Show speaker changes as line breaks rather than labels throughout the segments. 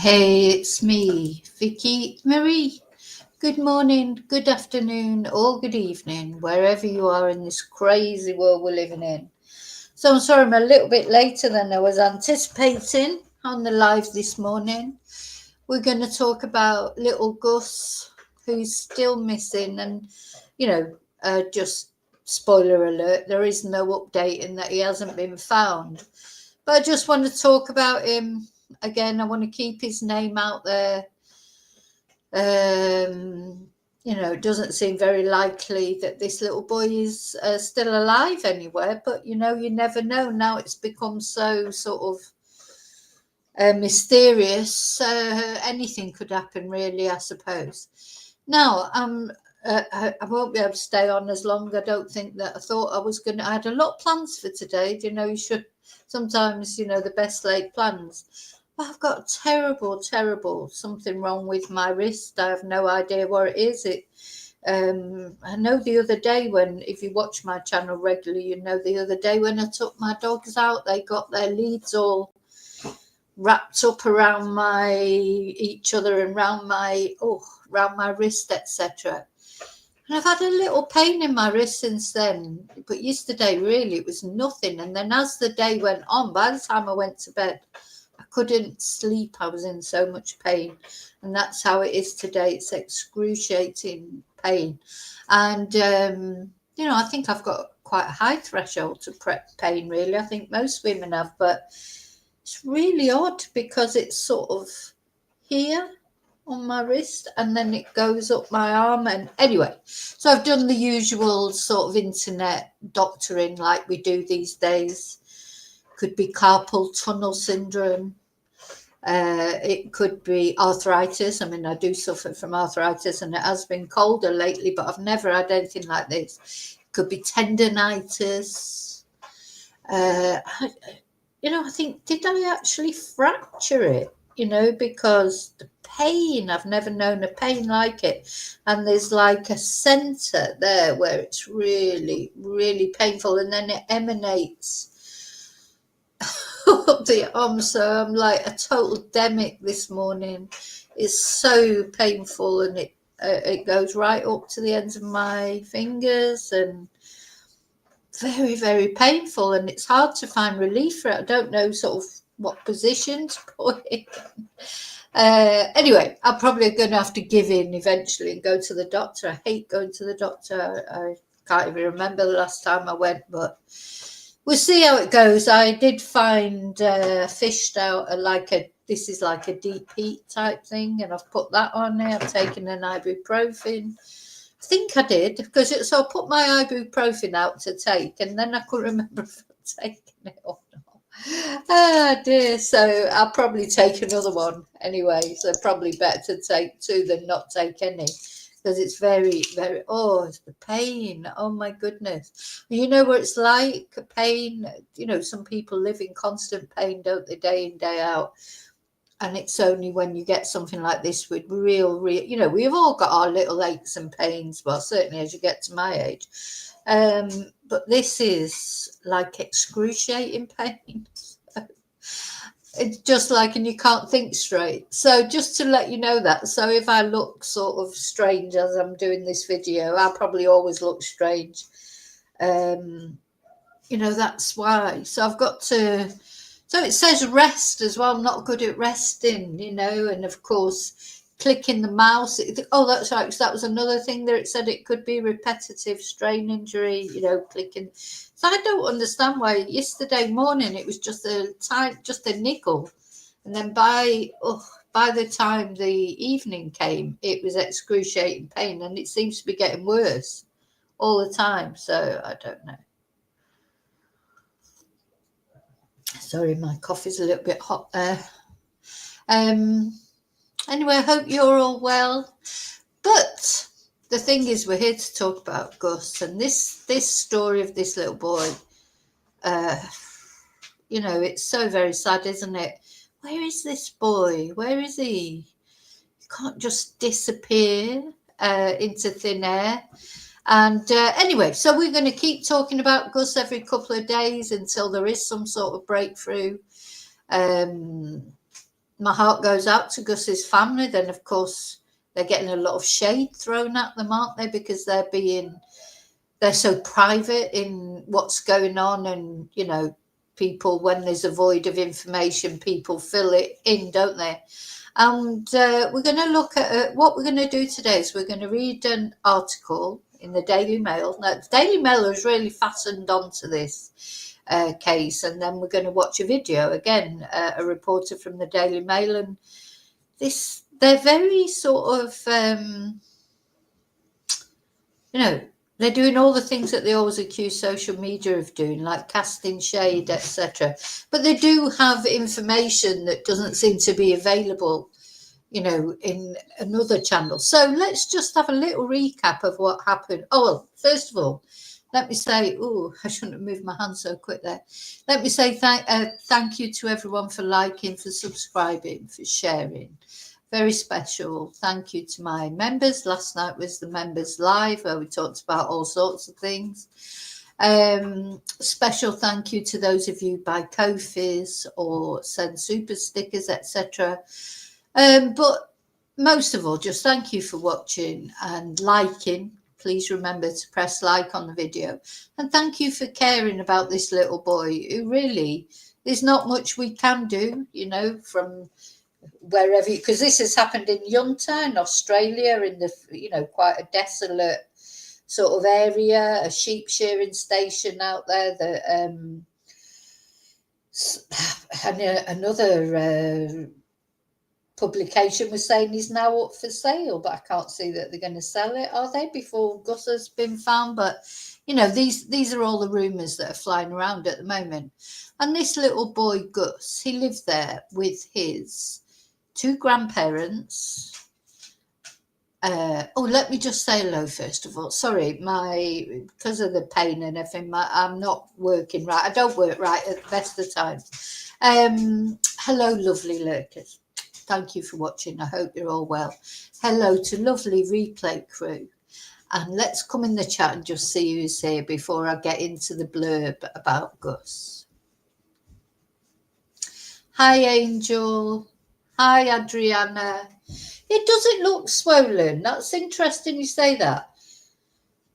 Hey, it's me, Vicky Marie. Good morning, good afternoon, or good evening, wherever you are in this crazy world we're living in. So I'm sorry I'm a little bit later than I was anticipating on the live this morning. We're going to talk about little Gus, who's still missing, and just spoiler alert, there is no update in that he hasn't been found. But I just want to talk about him again. I want to keep his name out there. It doesn't seem very likely that this little boy is still alive anywhere, but you never know. Now it's become so sort of mysterious. Anything could happen, really, I suppose. Now, I won't be able to stay on as long. I don't think that I thought I was going to. I had a lot of plans for today. You should sometimes, the best laid plans. But I've got terrible something wrong with my wrist. I have no idea what it is. I know the other day if you watch my channel regularly, the other day when I took my dogs out, they got their leads all wrapped up around each other and around my wrist, etc. And I've had a little pain in my wrist since then. But yesterday, really, it was nothing. And then as the day went on, by the time I went to bed, I couldn't sleep. I was in so much pain. And that's how it is today. It's excruciating pain. And, I think I've got quite a high threshold to pain, really. I think most women have. But it's really odd because it's sort of here on my wrist and then it goes up my arm. And anyway, so I've done the usual sort of internet doctoring like we do these days. Could be carpal tunnel syndrome. It could be arthritis. I mean, I do suffer from arthritis and it has been colder lately, but I've never had anything like this. It could be tendonitis. I think, did I actually fracture it? Because the pain, I've never known a pain like it. And there's like a center there where it's really, really painful. And then it emanates up the arm. So I'm like a total demic this morning. It's so painful and it goes right up to the ends of my fingers and very, very painful, and it's hard to find relief for it. I don't know sort of what position to put it in. Anyway, I'm probably going to have to give in eventually and go to the doctor. I hate going to the doctor. I can't even remember the last time I went, but we'll see how it goes. I did find fished out this is like a deep heat type thing, and I've put that on there. I've taken an ibuprofen. I think I did so I put my ibuprofen out to take, and then I couldn't remember if I'd taken it or not. Ah dear, so I'll probably take another one anyway. So probably better to take two than not take any, because it's very, very, it's the pain. Oh my goodness. You know what it's like, pain. Some people live in constant pain, don't they, day in, day out. And it's only when you get something like this with real, we've all got our little aches and pains, well, certainly as you get to my age. But this is like excruciating pain. It's just like, and you can't think straight. So just to let you know that. So if I look sort of strange as I'm doing this video, I'll probably always look strange. That's why. So I've got to... So it says rest as well. I'm not good at resting, and of course, clicking the mouse. That's right. So that was another thing there. It said it could be repetitive strain injury, clicking. So I don't understand why yesterday morning it was just a nickel. And then by the time the evening came, it was excruciating pain. And it seems to be getting worse all the time. So I don't know. Sorry, my coffee's a little bit hot there. Anyway, I hope you're all well. But the thing is, we're here to talk about Gus and this story of this little boy. It's so very sad, isn't it? Where is this boy? Where is he? He can't just disappear into thin air. And anyway, so we're going to keep talking about Gus every couple of days until there is some sort of breakthrough. my heart goes out to Gus's family. Then, of course, they're getting a lot of shade thrown at them, aren't they? Because they're so private in what's going on, and people, when there's a void of information, people fill it in, don't they? And we're going to look at what we're going to do today is we're going to read an article in the Daily Mail. Now, the Daily Mail is really fastened onto this case, and then we're going to watch a video again, a reporter from the Daily Mail, and they're very sort of they're doing all the things that they always accuse social media of doing, like casting shade, etc. But they do have information that doesn't seem to be available, in another channel. So let's just have a little recap of what happened. Oh, well, first of all, let me say, I shouldn't have moved my hand so quick there. Let me say thank you to everyone for liking, for subscribing, for sharing. Very special thank you to my members. Last night was the members live where we talked about all sorts of things. Special thank you to those of you buy Ko-Fis or send super stickers, etc. But most of all, just thank you for watching and liking. Please remember to press like on the video. And thank you for caring about this little boy who really, there's not much we can do, from wherever, because this has happened in Yunta in Australia, in the quite a desolate sort of area, a sheep shearing station out there that another publication was saying he's now up for sale, but I can't see that they're going to sell it, are they, before Gus has been found? But these are all the rumours that are flying around at the moment. And this little boy Gus, he lived there with his two grandparents. Let me just say hello first of all. Sorry, because of the pain and everything, I'm not working right. I don't work right at the best of times. Hello, lovely lurkers. Thank you for watching. I hope you're all well. Hello to lovely replay crew. And let's come in the chat and just see who's here before I get into the blurb about Gus. Hi, Angel. Hi, Adriana. Does it look swollen? That's interesting you say that,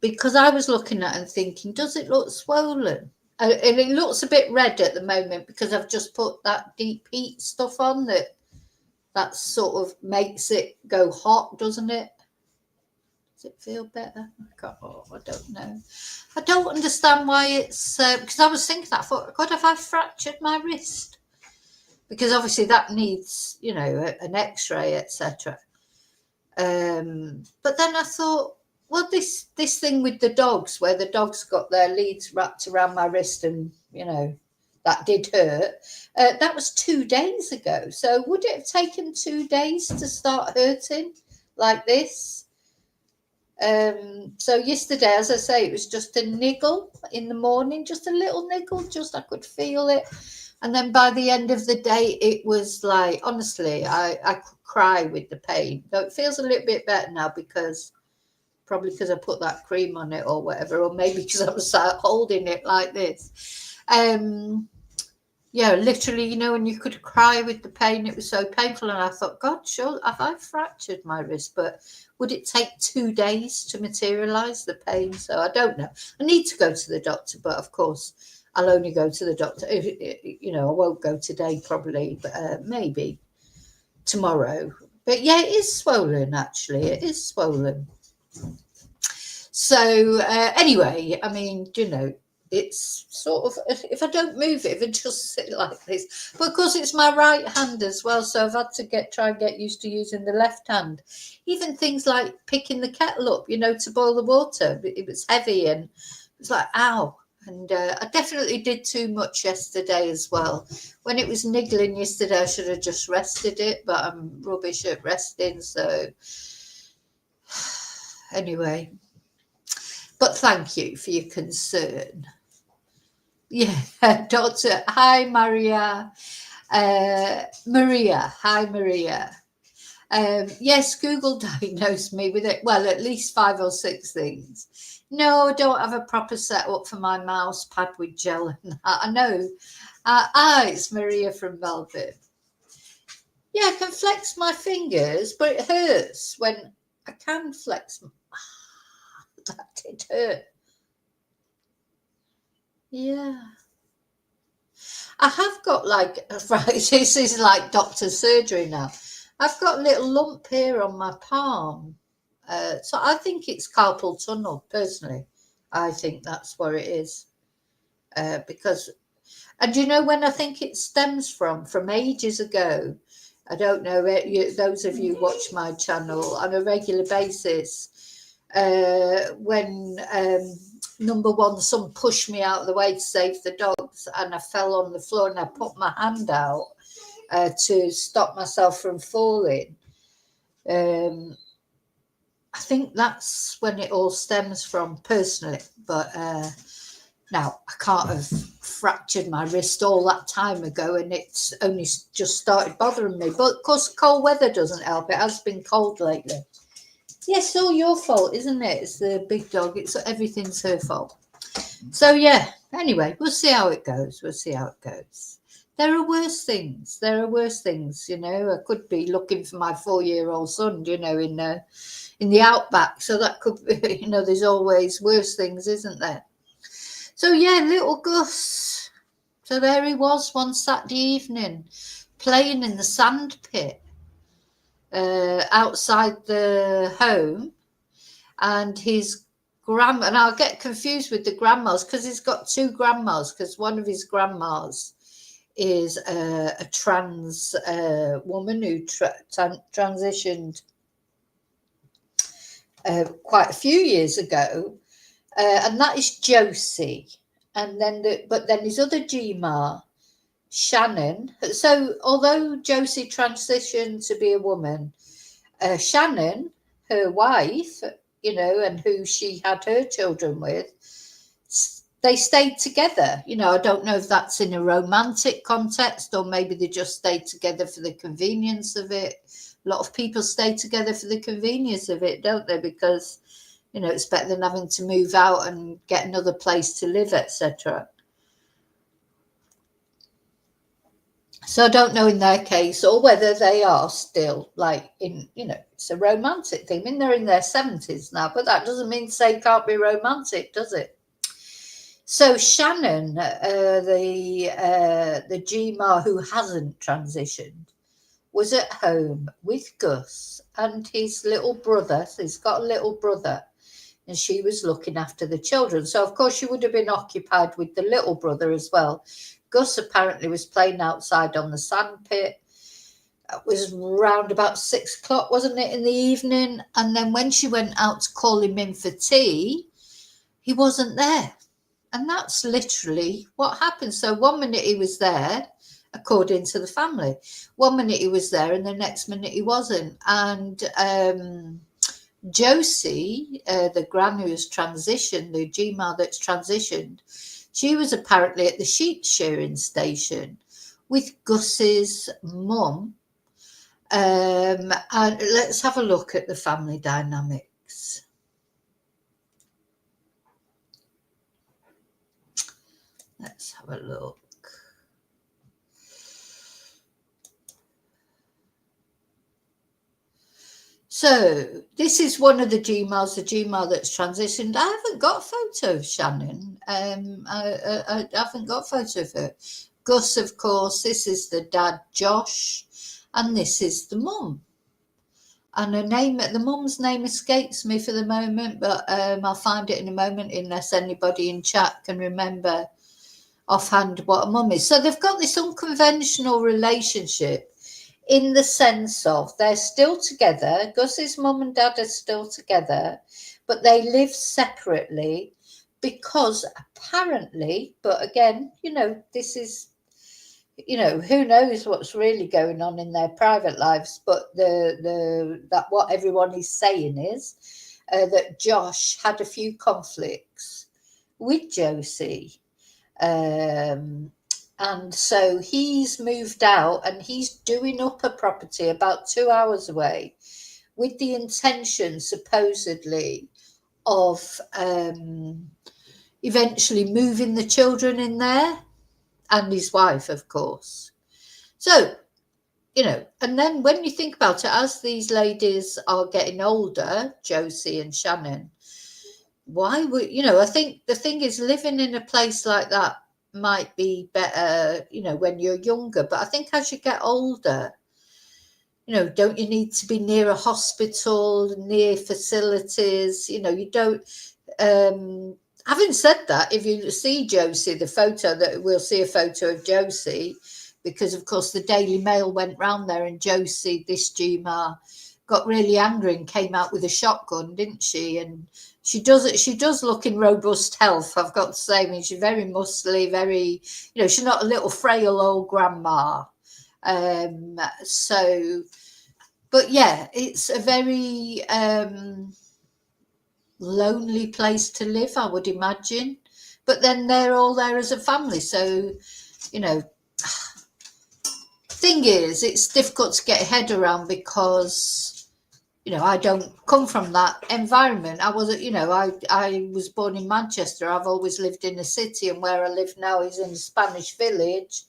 because I was looking at it and thinking, does it look swollen? And it looks a bit red at the moment because I've just put that deep heat stuff on that sort of makes it go hot, doesn't it? Does it feel better? I don't know. I don't understand why it's because I was thinking that. I thought, God, have I fractured my wrist? Because obviously that needs, an X-ray, etc. But then I thought, well, this thing with the dogs, where the dogs got their leads wrapped around my wrist, and that did hurt. That was 2 days ago. So would it have taken 2 days to start hurting like this? So yesterday, as I say, it was just a niggle in the morning, just a little niggle, just I could feel it. And then by the end of the day, it was like, honestly, I could cry with the pain. Though it feels a little bit better now, probably because I put that cream on it or whatever, or maybe because I was holding it like this. Literally, when you could cry with the pain, it was so painful. And I thought, God, sure, have I fractured my wrist? But would it take 2 days to materialise the pain? So I don't know. I need to go to the doctor, but of course, I'll only go to the doctor. I won't go today, probably, but maybe tomorrow. But yeah, it is swollen, actually. It is swollen. So anyway, I mean, it's sort of, if I don't move it, if I just sit like this, but of course it's my right hand as well, so I've had to try and get used to using the left hand. Even things like picking the kettle up, to boil the water, it was heavy and it was like, ow. And I definitely did too much yesterday as well. When it was niggling yesterday, I should have just rested it, but I'm rubbish at resting, so anyway. But thank you for your concern. Yeah, Doctor. Hi, Maria. Maria. Hi, Maria. Yes, Google diagnosed me with it. Well, at least 5 or 6 things. No, I don't have a proper setup for my mouse pad with gel and that. I know. It's Maria from Melbourne. Yeah, I can flex my fingers, but it hurts when I can flex. That did hurt. Yeah. I have got like, right, this is like doctor's surgery now. I've got a little lump here on my palm. So I think it's carpal tunnel, personally. I think that's what it is. Because, and you know when I think it stems from ages ago. I don't know, those of you watch my channel on a regular basis. When number one, some pushed me out of the way to save the dogs, and I fell on the floor, and I put my hand out to stop myself from falling. I think that's when it all stems from, personally. But now I can't have fractured my wrist all that time ago, and it's only just started bothering me. But of course, cold weather doesn't help. It has been cold lately. Yes, it's all your fault, isn't it? It's the big dog. It's everything's her fault. So yeah. Anyway, we'll see how it goes. We'll see how it goes. There are worse things. There are worse things. You know, I could be looking for my 4-year-old son. You know, in the outback. So that could be. You know, there's always worse things, isn't there? So yeah, little Gus. So there he was one Saturday evening, playing in the sand pit outside the home, and his grandma, and I'll get confused with the grandmas because he's got two grandmas, because one of his grandmas is a trans woman who transitioned quite a few years ago, and that is Josie. And then, but then his other Gma, Shannon. So although Josie transitioned to be a woman, Shannon, her wife, you know, and who she had her children with, they stayed together. You know, I don't know if that's in a romantic context, or maybe they just stayed together for the convenience of it. A lot of people stay together for the convenience of it, don't they? Because, you know, it's better than having to move out and get another place to live, etc. So I don't know in their case, or whether they are still like in, you know, it's a romantic thing. I mean, they're in their 70s now, but that doesn't mean to say it can't be romantic, does it? So Shannon, the Gma who hasn't transitioned, was at home with Gus and his little brother. So he's got a little brother, and she was looking after the children. So of course she would have been occupied with the little brother as well. Gus apparently was playing outside on the sand pit. It was round about 6 o'clock, wasn't it, in the evening? And then when she went out to call him in for tea, he wasn't there. And that's literally what happened. So 1 minute he was there, according to the family. 1 minute he was there, and the next minute he wasn't. And Josie, the gran who's transitioned, the Gma that's transitioned, she was apparently at the sheep shearing station with Gus's mum. And let's have a look at the family dynamics. Let's have a look. So this is one of the Gmas, the Gma that's transitioned. I haven't got a photo of Shannon. I haven't got a photo of her. Gus, of course, this is the dad, Josh, and this is the mum. And her name, the mum's name escapes me for the moment, but I'll find it in a moment, unless anybody in chat can remember offhand what a mum is. So they've got this unconventional relationship, in the sense of they're still together. Gus's mum and dad are still together, but they live separately because apparently, but again, you know, this is, you know, who knows what's really going on in their private lives, but that what everyone is saying is that Josh had a few conflicts with Josie. And so he's moved out, and he's doing up a property about 2 hours away with the intention, supposedly, of eventually moving the children in there, and his wife, of course. So and then when you think about it, as these ladies are getting older, Josie and Shannon, why would, I think the thing is, living in a place like that might be better, when you're younger. But I think as you get older, don't you need to be near a hospital, near facilities? You don't. Having said that, if you see Josie, the photo that we'll see a photo of Josie, because of course the Daily Mail went round there, and Josie, this Gma, got really angry and came out with a shotgun, didn't she? And she does look in robust health, I've got to say. I mean, she's very muscly, very, she's not a little frail old grandma. So, but yeah, it's a very lonely place to live, I would imagine. But then they're all there as a family. So, thing is, it's difficult to get a head around because, I don't come from that environment. I was born in Manchester. I've always lived in a city, and where I live now is in a Spanish village.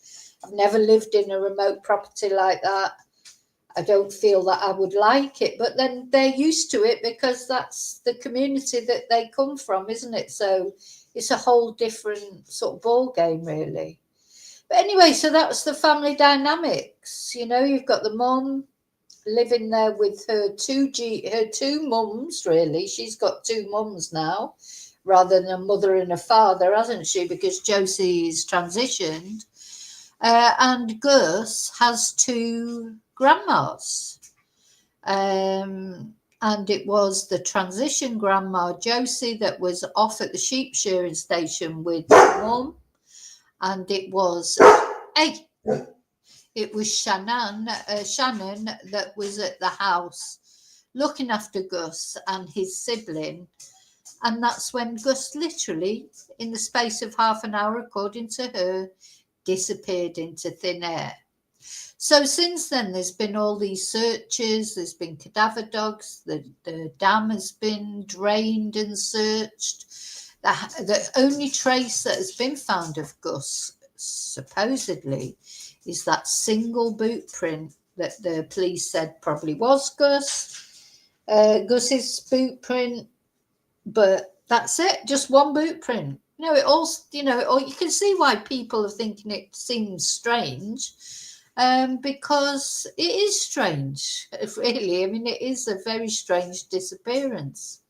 I've never lived in a remote property like that. I don't feel that I would like it, but then they're used to it because that's the community that they come from, isn't it? So it's a whole different sort of ball game, really. But anyway, so that's the family dynamics. You've got the mum living there with her two mums, really. She's got two mums now, rather than a mother and a father, hasn't she? Because Josie's transitioned. And Gus has two grandmas. And it was the transition grandma, Josie, that was off at the sheep shearing station with mum. And it was, Shannon that was at the house looking after Gus and his sibling. And that's when Gus literally, in the space of half an hour, according to her, disappeared into thin air. So since then, there's been all these searches. There's been cadaver dogs. The dam has been drained and searched. The only trace that has been found of Gus, supposedly, is that single boot print that the police said probably was Gus's boot print. But that's it, just one boot print. It all, you can see why people are thinking it seems strange, because it is strange, really. I mean, it is a very strange disappearance.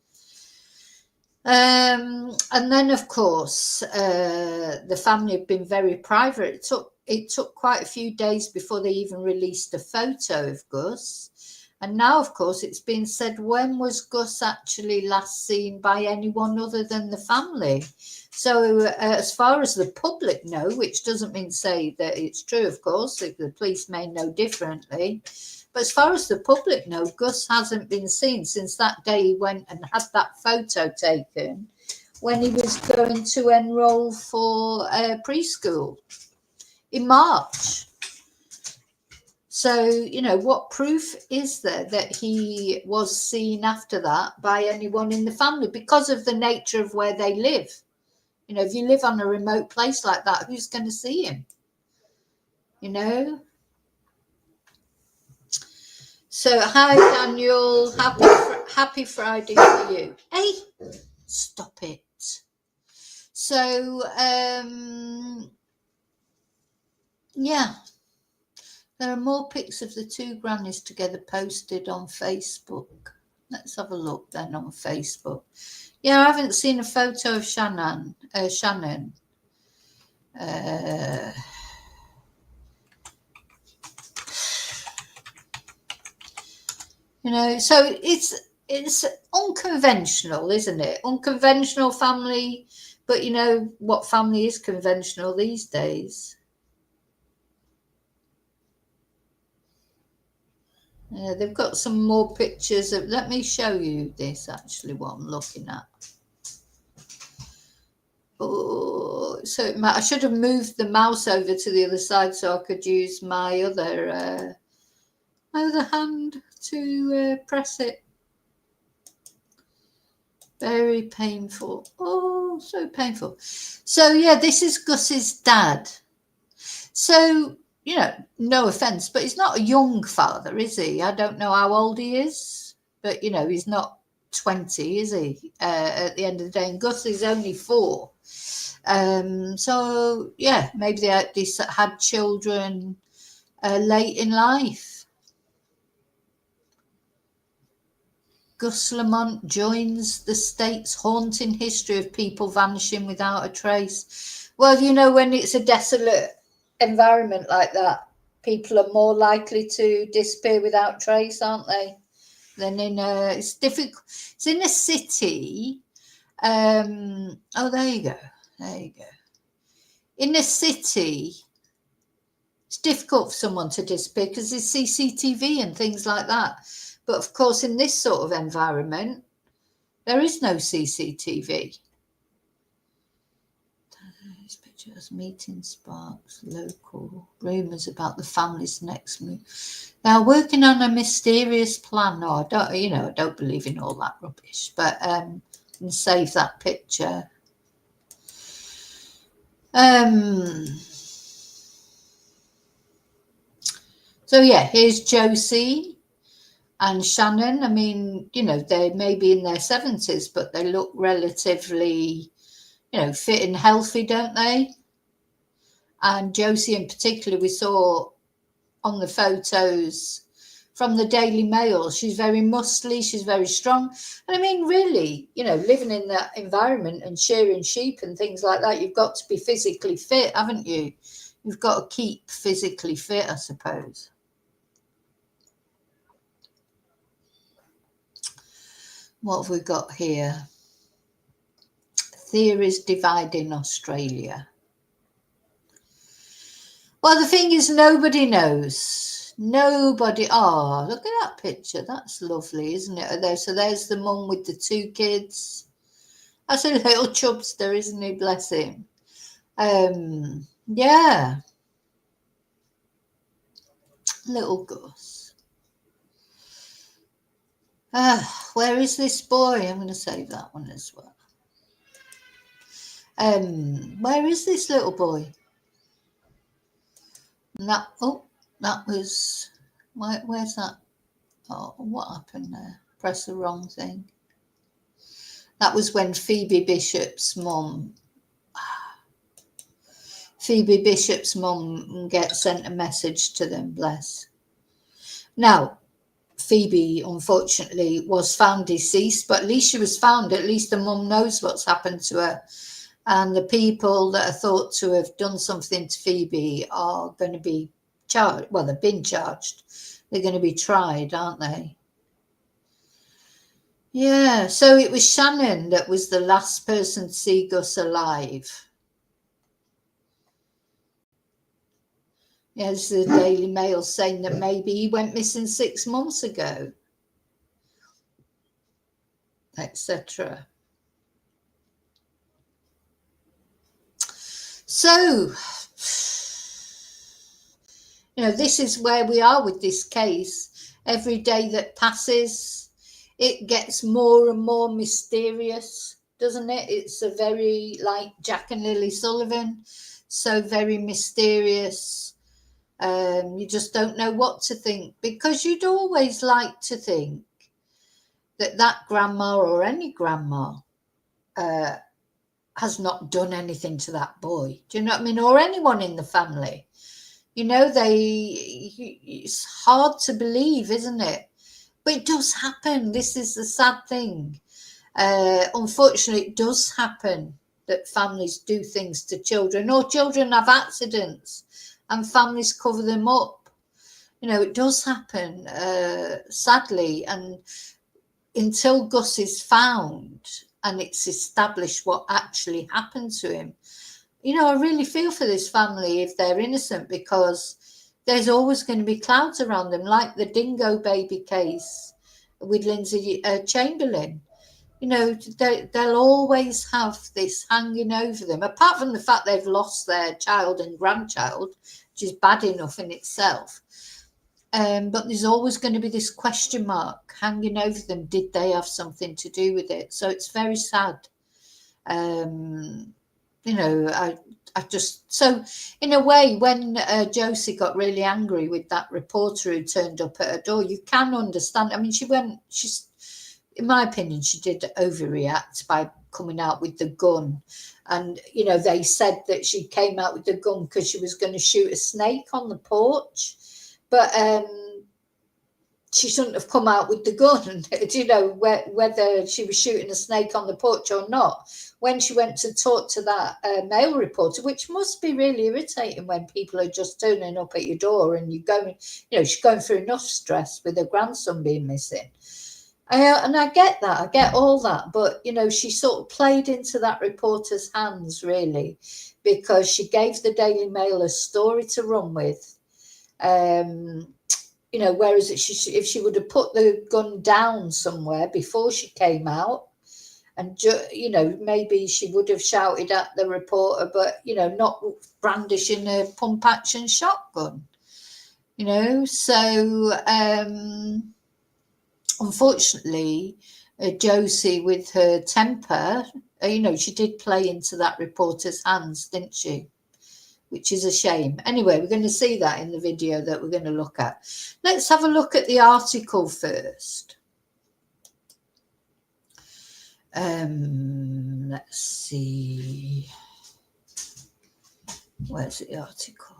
And then, of course, the family have been very private. It took quite a few days before they even released a photo of Gus. And now, of course, it's been said, when was Gus actually last seen by anyone other than the family? So as far as the public know, which doesn't mean to say that it's true, of course, the police may know differently. But as far as the public know, Gus hasn't been seen since that day he went and had that photo taken when he was going to enroll for preschool in March. So, what proof is there that he was seen after that by anyone in the family, because of the nature of where they live? If you live on a remote place like that, who's going to see him? So, hi, Daniel. Happy Friday to you. Hey, stop it. So, yeah. There are more pics of the two grannies together posted on Facebook. Let's have a look then on Facebook. Yeah, I haven't seen a photo of Shannon. So it's unconventional, isn't it? Unconventional family, but what family is conventional these days? They've got some more pictures of. Let me show you this, actually, what I'm looking at. Oh, so I should have moved the mouse over to the other side so I could use my other hand to press it. Very painful. Oh, so painful. So yeah, this is Gus's dad. So no offense, but he's not a young father, is he? I don't know how old he is, but he's not 20, is he? At the end of the day, and Gus is only 4. So yeah, maybe they had children late in life. Gus Lamont joins the state's haunting history of people vanishing without a trace. Well, when it's a desolate environment like that, people are more likely to disappear without trace, aren't they? Than it's difficult. It's in a city. Oh, there you go. In a city, it's difficult for someone to disappear because there's CCTV and things like that. But of course, in this sort of environment, there is no CCTV. These pictures, meeting sparks, local rumours about the family's next move. Now, working on a mysterious plan. No, I don't believe in all that rubbish. But and save that picture. So yeah, here's Josie and Shannon. I mean, they may be in their 70s, but they look relatively, fit and healthy, don't they? And Josie in particular, we saw on the photos from the Daily Mail, she's very muscly, she's very strong. And I mean, really, living in that environment and shearing sheep and things like that, you've got to be physically fit, haven't you? You've got to keep physically fit, I suppose. What have we got here? Theories dividing Australia. Well, the thing is, nobody knows. Nobody. Oh, look at that picture. That's lovely, isn't it? So there's the mum with the 2 kids. That's a little chubster, isn't he? Bless him. Yeah. Little Gus. Where is this boy? I'm going to save that one as well. Where is this little boy? That was, where's that? Oh, what happened there? Press the wrong thing. That was when Phoebe Bishop's mum gets sent a message to them, bless. Now, Phoebe, unfortunately, was found deceased, but at least she was found. At least the mum knows what's happened to her. And the people that are thought to have done something to Phoebe are going to be charged. Well, they've been charged. They're going to be tried, aren't they? Yeah, so it was Shannon that was the last person to see Gus alive. Yeah, this is the Daily Mail saying that maybe he went missing 6 months ago, etc. So, this is where we are with this case. Every day that passes, it gets more and more mysterious, doesn't it? It's a very, like Jack and Lily Sullivan, so very mysterious. You just don't know what to think, because you'd always like to think that grandma or any grandma has not done anything to that boy. Do you know what I mean? Or anyone in the family. It's hard to believe, isn't it? But it does happen. This is the sad thing. Unfortunately, it does happen that families do things to children, or children have accidents and families cover them up. It does happen, sadly. And until Gus is found and it's established what actually happened to him, I really feel for this family if they're innocent, because there's always going to be clouds around them, like the dingo baby case with Lindsay Chamberlain. They'll always have this hanging over them, apart from the fact they've lost their child and grandchild, which is bad enough in itself. But there's always going to be this question mark hanging over them. Did they have something to do with it? So it's very sad. I just, so in a way, when Josie got really angry with that reporter who turned up at her door, you can understand. I mean, in my opinion, she did overreact by coming out with the gun. And, they said that she came out with the gun because she was going to shoot a snake on the porch. But she shouldn't have come out with the gun, whether she was shooting a snake on the porch or not. When she went to talk to that male reporter, which must be really irritating when people are just turning up at your door and you're going, she's going through enough stress with her grandson being missing. And I get that, I get all that, but she sort of played into that reporter's hands, really, because she gave the Daily Mail a story to run with. Whereas if she would have put the gun down somewhere before she came out, and maybe she would have shouted at the reporter, but not brandishing a pump action shotgun. So unfortunately, Josie, with her temper, she did play into that reporter's hands, didn't she? Which is a shame. Anyway, we're going to see that in the video that we're going to look at. Let's have a look at the article first. Let's see. Where's the article?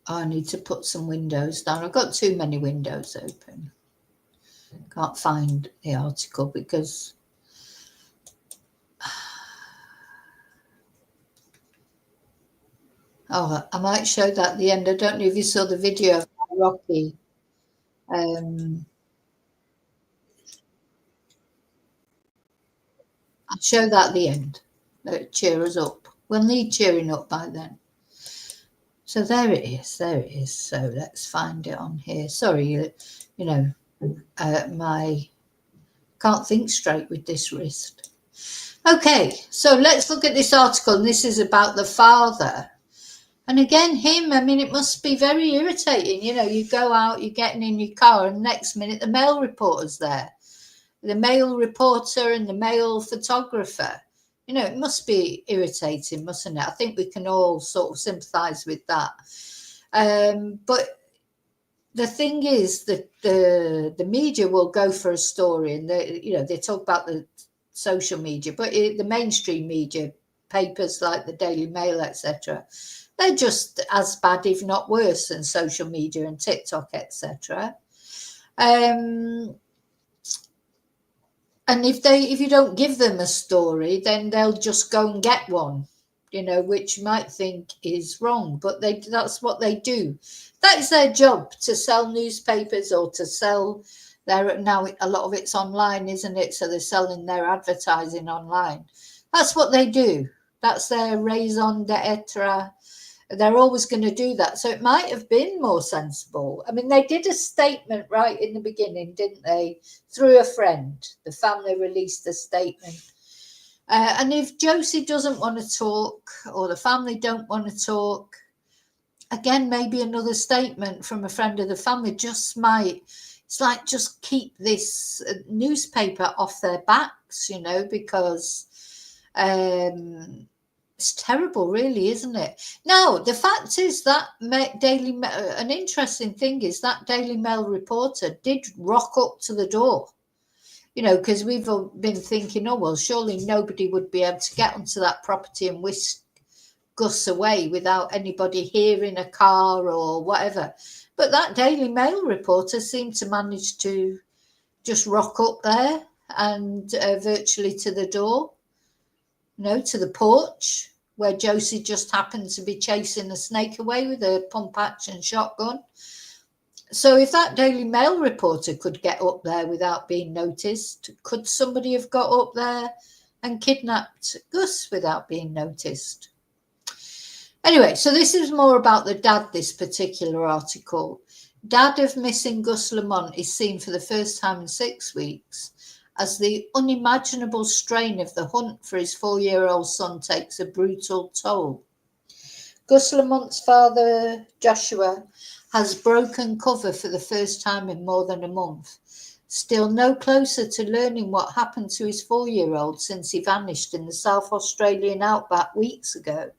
I need to put some windows down. I've got too many windows open. Can't find the article because I might show that at the end. I don't know if you saw the video of Rocky. I'll show that at the end. Cheer us up. We'll need cheering up by then. So there it is. So let's find it on here. Sorry, my can't think straight with this wrist. Okay, so let's look at this article. And this is about the father. And again, it must be very irritating. You go out, you're getting in your car, and next minute the male reporter's there. The male reporter and the male photographer. It must be irritating, mustn't it? I think we can all sort of sympathise with that. But the thing is that the media will go for a story, and they talk about the social media, but the mainstream media, papers like the Daily Mail, etc., they're just as bad, if not worse, than social media and TikTok, etc. And if you don't give them a story, then they'll just go and get one, which you might think is wrong, but that's what they do. That is their job, to sell newspapers or to sell now a lot of it's online, isn't it? So they're selling their advertising online. That's what they do. That's their raison d'etre. They're always going to do that. So it might have been more sensible. They did a statement right in the beginning, didn't they? Through a friend. The family released a statement. And if Josie doesn't want to talk, or the family don't want to talk, again, maybe another statement from a friend of the family just keep this newspaper off their backs, because it's terrible, really, isn't it? Now, the fact is that an interesting thing is that Daily Mail reporter did rock up to the door, because we've been thinking, surely nobody would be able to get onto that property and whisk Gus away without anybody hearing a car or whatever. But that Daily Mail reporter seemed to manage to just rock up there and virtually to the door. To the porch where Josie just happened to be chasing a snake away with a pump action shotgun. So if that Daily Mail reporter could get up there without being noticed, could somebody have got up there and kidnapped Gus without being noticed? Anyway, so this is more about the dad, this particular article. Dad of missing Gus Lamont is seen for the first time in 6 weeks as the unimaginable strain of the hunt for his 4-year-old son takes a brutal toll. Gus Lamont's father, Joshua, has broken cover for the first time in more than a month. Still no closer to learning what happened to his 4-year-old since he vanished in the South Australian outback weeks ago.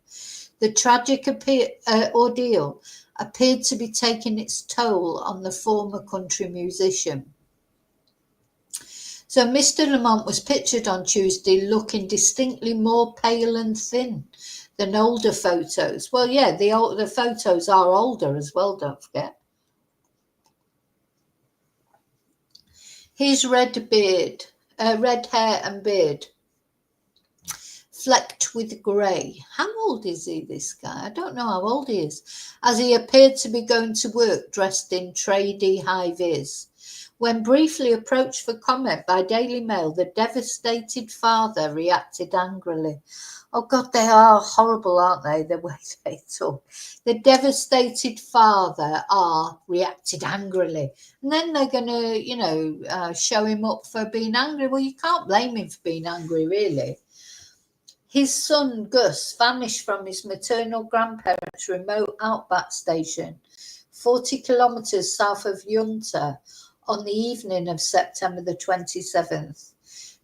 The tragic ordeal appeared to be taking its toll on the former country musician. So Mr. Lamont was pictured on Tuesday looking distinctly more pale and thin than older photos. Well, yeah, the photos are older as well, don't forget. His red hair and beard, flecked with grey. How old is he, this guy? I don't know how old he is. As he appeared to be going to work dressed in tradie high-vis. When briefly approached for comment by Daily Mail, the devastated father reacted angrily. Oh God, they are horrible, aren't they? The way they talk. The devastated father reacted angrily. And then they're going to, show him up for being angry. Well, you can't blame him for being angry, really. His son, Gus, vanished from his maternal grandparents' remote outback station, 40 kilometres south of Yunta, on the evening of September the 27th.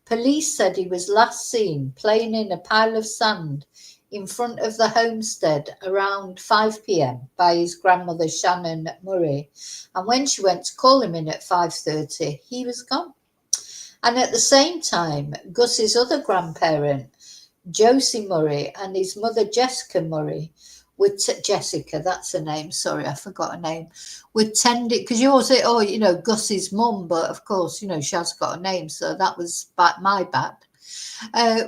Police said he was last seen playing in a pile of sand in front of the homestead around 5 p.m. by his grandmother Shannon Murray, and when she went to call him in at 5:30, he was gone. And at the same time, Gus's other grandparent, Josie Murray, and his mother Jessica Murray, Jessica, that's her name, sorry, I forgot her name, were tending, because you always say, Gus's mum, but of course, she has got a name, so that was my bad.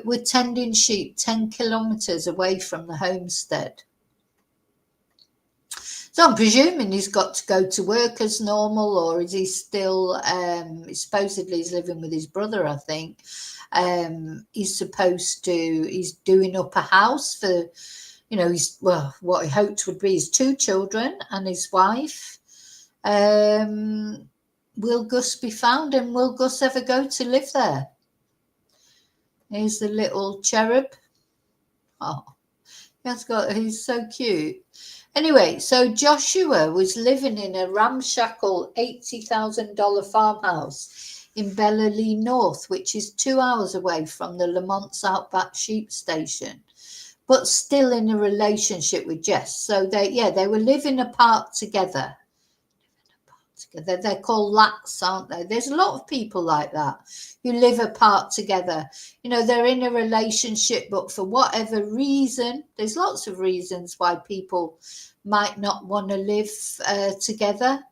Were tending sheep 10 kilometres away from the homestead. So I'm presuming he's got to go to work as normal, or is he still, supposedly he's living with his brother, I think. He's doing up a house for, what he hoped would be his 2 children and his wife. Will Gus be found, and will Gus ever go to live there? Here's the little cherub. Oh, he's so cute. Anyway, so Joshua was living in a ramshackle $80,000 farmhouse in Bellelea North, which is 2 hours away from the Lamont's outback sheep station, but still in a relationship with Jess. So they were living apart together. They're called lats, aren't they? There's a lot of people like that who live apart together. They're in a relationship, but for whatever reason, there's lots of reasons why people might not want to live together.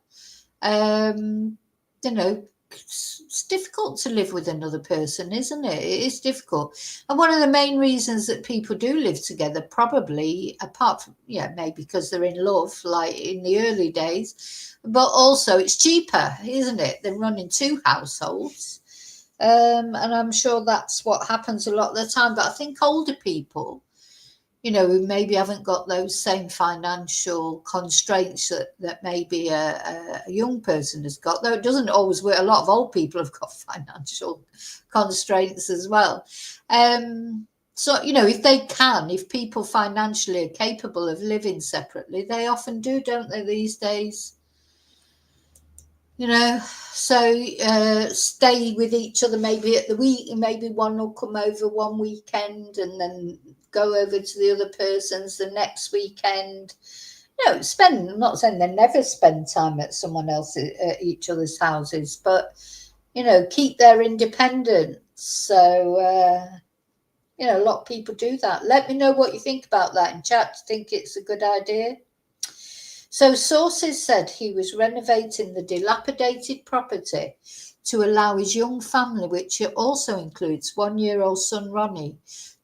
It's difficult to live with another person, isn't it? It is difficult. And one of the main reasons that people do live together, probably, apart from, maybe because they're in love, like in the early days, but also it's cheaper, isn't it, than running 2 households. And I'm sure that's what happens a lot of the time. But I think older people, who maybe haven't got those same financial constraints that maybe a young person has got, though it doesn't always work. A lot of old people have got financial constraints as well. So, if people financially are capable of living separately, they often do, don't they, these days? So stay with each other maybe at the week, maybe one will come over one weekend and then go over to the other person's the next weekend. I'm not saying they never spend time at someone else at each other's houses, but keep their independence. So a lot of people do that. Let me know what you think about that in chat. Do you think it's a good idea? So sources said he was renovating the dilapidated property to allow his young family, which also includes 1-year-old son Ronnie,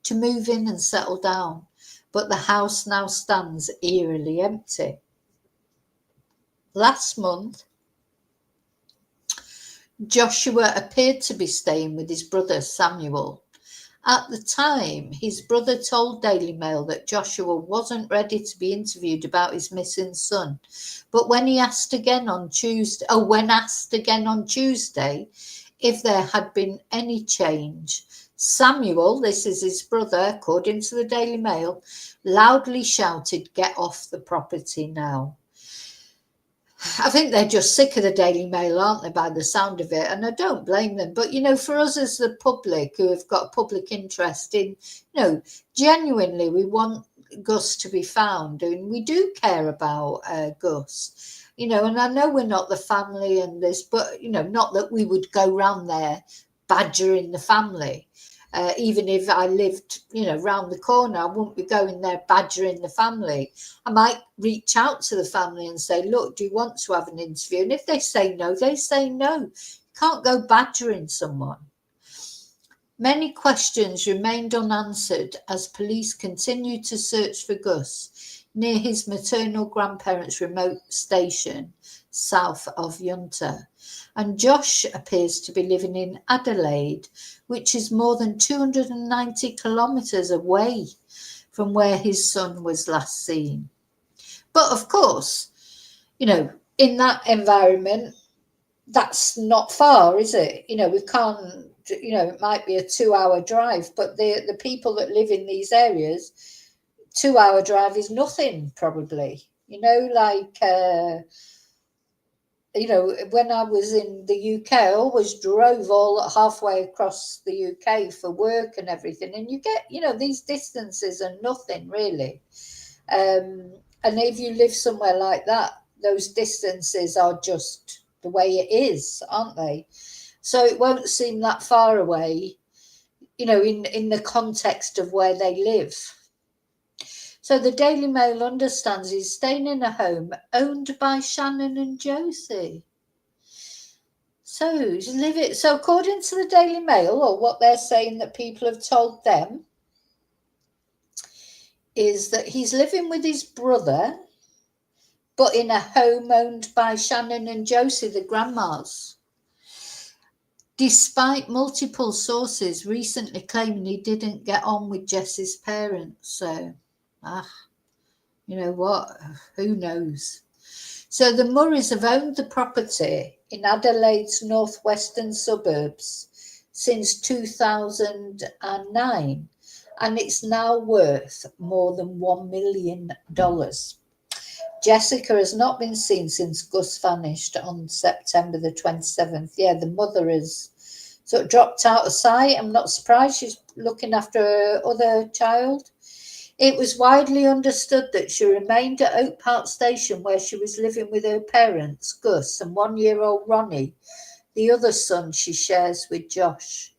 to move in and settle down. But the house now stands eerily empty. Last month, Joshua appeared to be staying with his brother Samuel. At the time, his brother told Daily Mail that Joshua wasn't ready to be interviewed about his missing son. But when asked again on Tuesday if there had been any change, Samuel, this is his brother, according to the Daily Mail, loudly shouted, "Get off the property now." I think they're just sick of the Daily Mail, aren't they, by the sound of it? And I don't blame them. But, for us as the public who have got public interest in, genuinely, we want Gus to be found. And we do care about Gus, and I know we're not the family and this, but, not that we would go round there badgering the family. Even if I lived, round the corner, I wouldn't be going there badgering the family. I might reach out to the family and say, look, do you want to have an interview? And if they say no, they say no. You can't go badgering someone. Many questions remained unanswered as police continued to search for Gus near his maternal grandparents' remote station south of Yunta. And Josh appears to be living in Adelaide, which is more than 290 kilometres away from where his son was last seen. But of course, in that environment, that's not far, is it? We can't, it might be a 2-hour drive, but the people that live in these areas, 2-hour drive is nothing, probably. When I was in the UK, I always drove all halfway across the UK for work and everything. And you get, these distances are nothing really. And if you live somewhere like that, those distances are just the way it is, aren't they? So it won't seem that far away, in the context of where they live. So the Daily Mail understands he's staying in a home owned by Shannon and Josie. So according to the Daily Mail, or what they're saying that people have told them, is that he's living with his brother, but in a home owned by Shannon and Josie, the grandmas. Despite multiple sources recently claiming he didn't get on with Jess's parents. So, you know what? Who knows? So the Murrays have owned the property in Adelaide's northwestern suburbs since 2009, and it's now worth more than $1 million. Jessica has not been seen since Gus vanished on September the 27th. Yeah, the mother has sort of dropped out of sight. I'm not surprised. She's looking after her other child. It was widely understood that she remained at Oak Park Station, where she was living with her parents, Gus, and 1-year-old Ronnie, the other son she shares with Josh.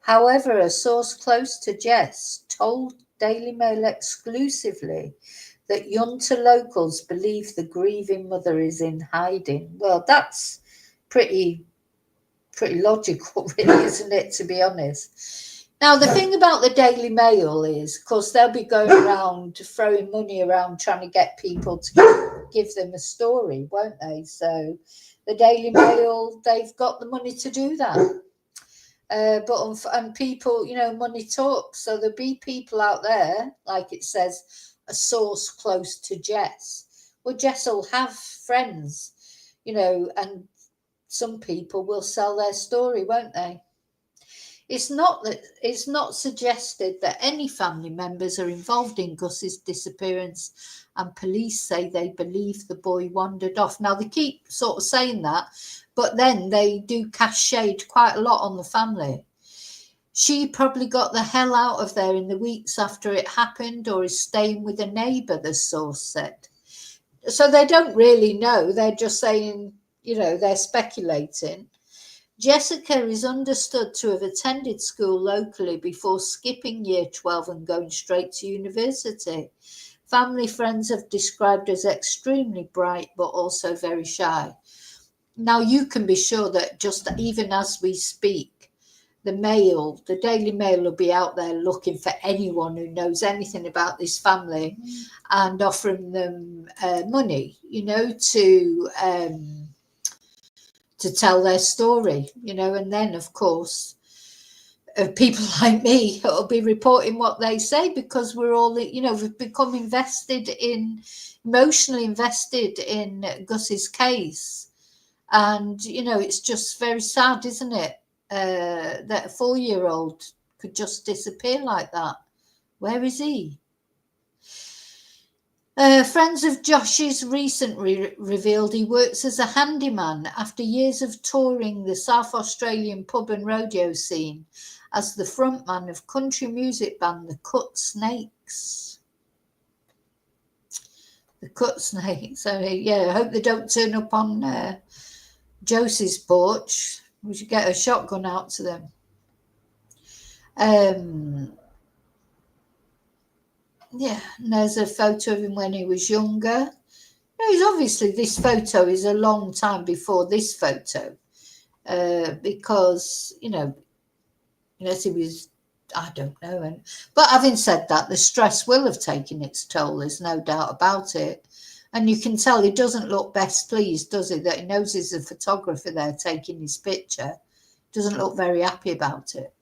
However, a source close to Jess told Daily Mail exclusively that Yunta locals believe the grieving mother is in hiding. Well, that's pretty logical, really, isn't it, to be honest? Now, the thing about the Daily Mail is, of course, they'll be going around throwing money around trying to get people to give them a story, won't they? So the Daily Mail, they've got the money to do that. And people, money talks. So there'll be people out there, like it says, a source close to Jess. Well, Jess will have friends, and some people will sell their story, won't they? It's not suggested that any family members are involved in Gus's disappearance, and police say they believe the boy wandered off. Now, they keep sort of saying that, but then they do cast shade quite a lot on the family. She probably got the hell out of there in the weeks after it happened, or is staying with a neighbour, the source said. So they don't really know. They're just saying, they're speculating. Jessica is understood to have attended school locally before skipping year 12 and going straight to university. Family friends have described her as extremely bright, but also very shy. Now, you can be sure that just even as we speak, the Daily Mail will be out there looking for anyone who knows anything about this family and offering them money, to tell their story, and then, of course, people like me will be reporting what they say, because we're all, we've become emotionally invested in Gus's case. And, it's just very sad, isn't it, that a 4-year-old could just disappear like that. Where is he? Friends of Josh's recently revealed he works as a handyman after years of touring the South Australian pub and rodeo scene as the frontman of country music band The Cut Snakes. The Cut Snakes. So, yeah, I hope they don't turn up on Josie's porch. We should get a shotgun out to them. Yeah, and there's a photo of him when he was younger. He's obviously, this photo is a long time before this photo, because unless he was, I don't know. But having said that, the stress will have taken its toll. There's no doubt about it. And you can tell he doesn't look best pleased, does he? That he knows there's a photographer there taking his picture. Doesn't look very happy about it.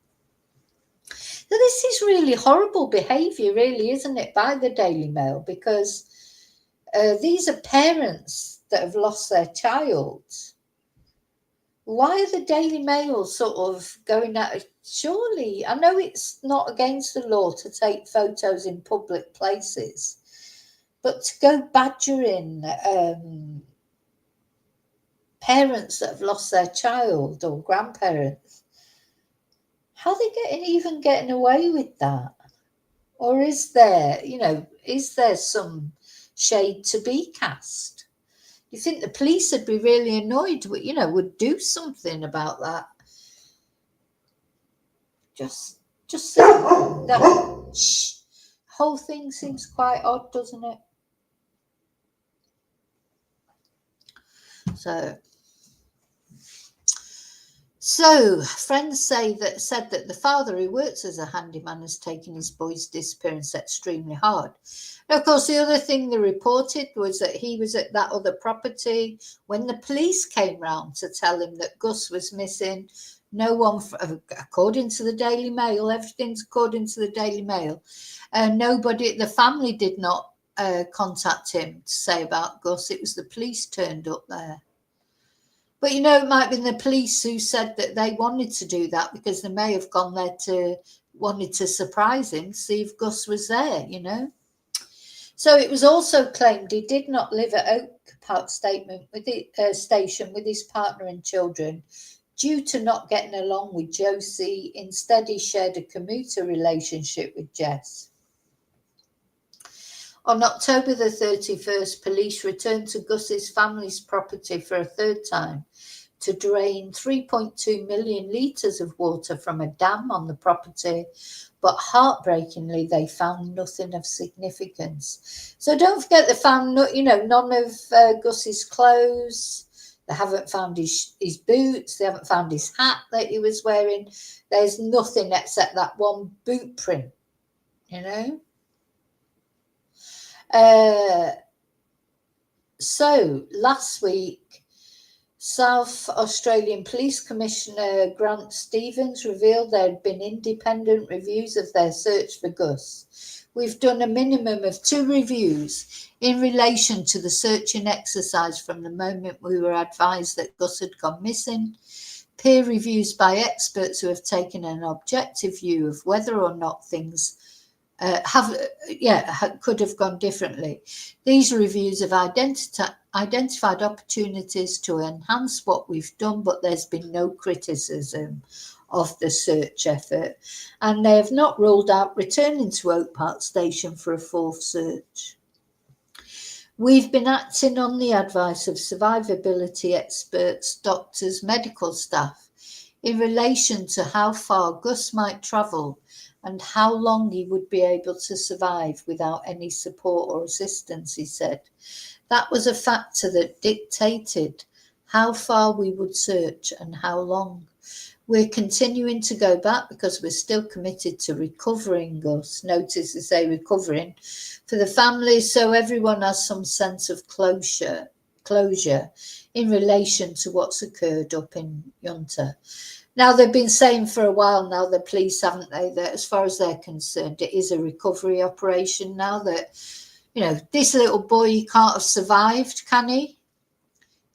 So this is really horrible behaviour, really, isn't it, by the Daily Mail? Because these are parents that have lost their child. Why are the Daily Mail sort of going at it? Surely, I know it's not against the law to take photos in public places, but to go badgering parents that have lost their child or grandparents, how are they even getting away with that? Or is there some shade to be cast? You think the police would be really annoyed, would do something about that? Just that whole thing seems quite odd, doesn't it? So friends said that the father, who works as a handyman, has taken his boy's disappearance extremely hard. Now, of course, the other thing they reported was that he was at that other property when the police came round to tell him that Gus was missing. No one, according to the Daily Mail, everything's according to the Daily Mail. Nobody, the family did not contact him to say about Gus. It was the police turned up there. But, it might have been the police who said that they wanted to do that because they may have gone there wanted to surprise him, see if Gus was there, So it was also claimed he did not live at Oak Park Station with his partner and children due to not getting along with Josie. Instead, he shared a commuter relationship with Jess. On October the 31st, police returned to Gus's family's property for a third time to drain 3.2 million litres of water from a dam on the property, but heartbreakingly, they found nothing of significance. So don't forget they found, none of Gus's clothes. They haven't found his boots. They haven't found his hat that he was wearing. There's nothing except that one boot print, So last week, South Australian Police Commissioner Grant Stevens revealed there had been independent reviews of their search for Gus. We've done a minimum of 2 reviews in relation to the searching exercise from the moment we were advised that Gus had gone missing. Peer reviews by experts who have taken an objective view of whether or not things could have gone differently. These reviews have identified opportunities to enhance what we've done, but there's been no criticism of the search effort, and they have not ruled out returning to Oak Park Station for a 4th search. We've been acting on the advice of survivability experts, doctors, medical staff in relation to how far Gus might travel and how long he would be able to survive without any support or assistance, he said. That was a factor that dictated how far we would search and how long. We're continuing to go back because we're still committed to recovering Gus. Notice they say recovering for the family, so everyone has some sense of closure in relation to what's occurred up in Yunta. Now, they've been saying for a while now, the police, haven't they, that as far as they're concerned, it is a recovery operation now, that, this little boy, he can't have survived, can he?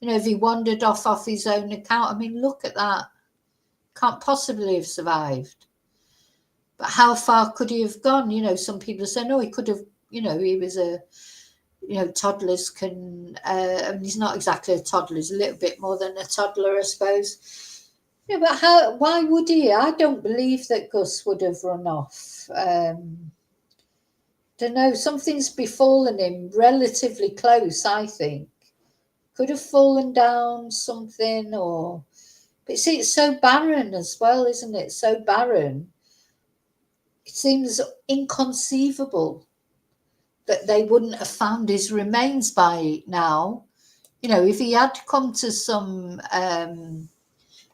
If he wandered off his own account, look at that. Can't possibly have survived. But how far could he have gone? Some people say, no, he could have, he was toddlers can, I mean, he's not exactly a toddler, he's a little bit more than a toddler, I suppose. Yeah, but why would he? I don't believe that Gus would have run off. Don't know, something's befallen him relatively close, I think. Could have fallen down something, but see, it's so barren as well, isn't it? So barren. It seems inconceivable that they wouldn't have found his remains by now. If he had come to some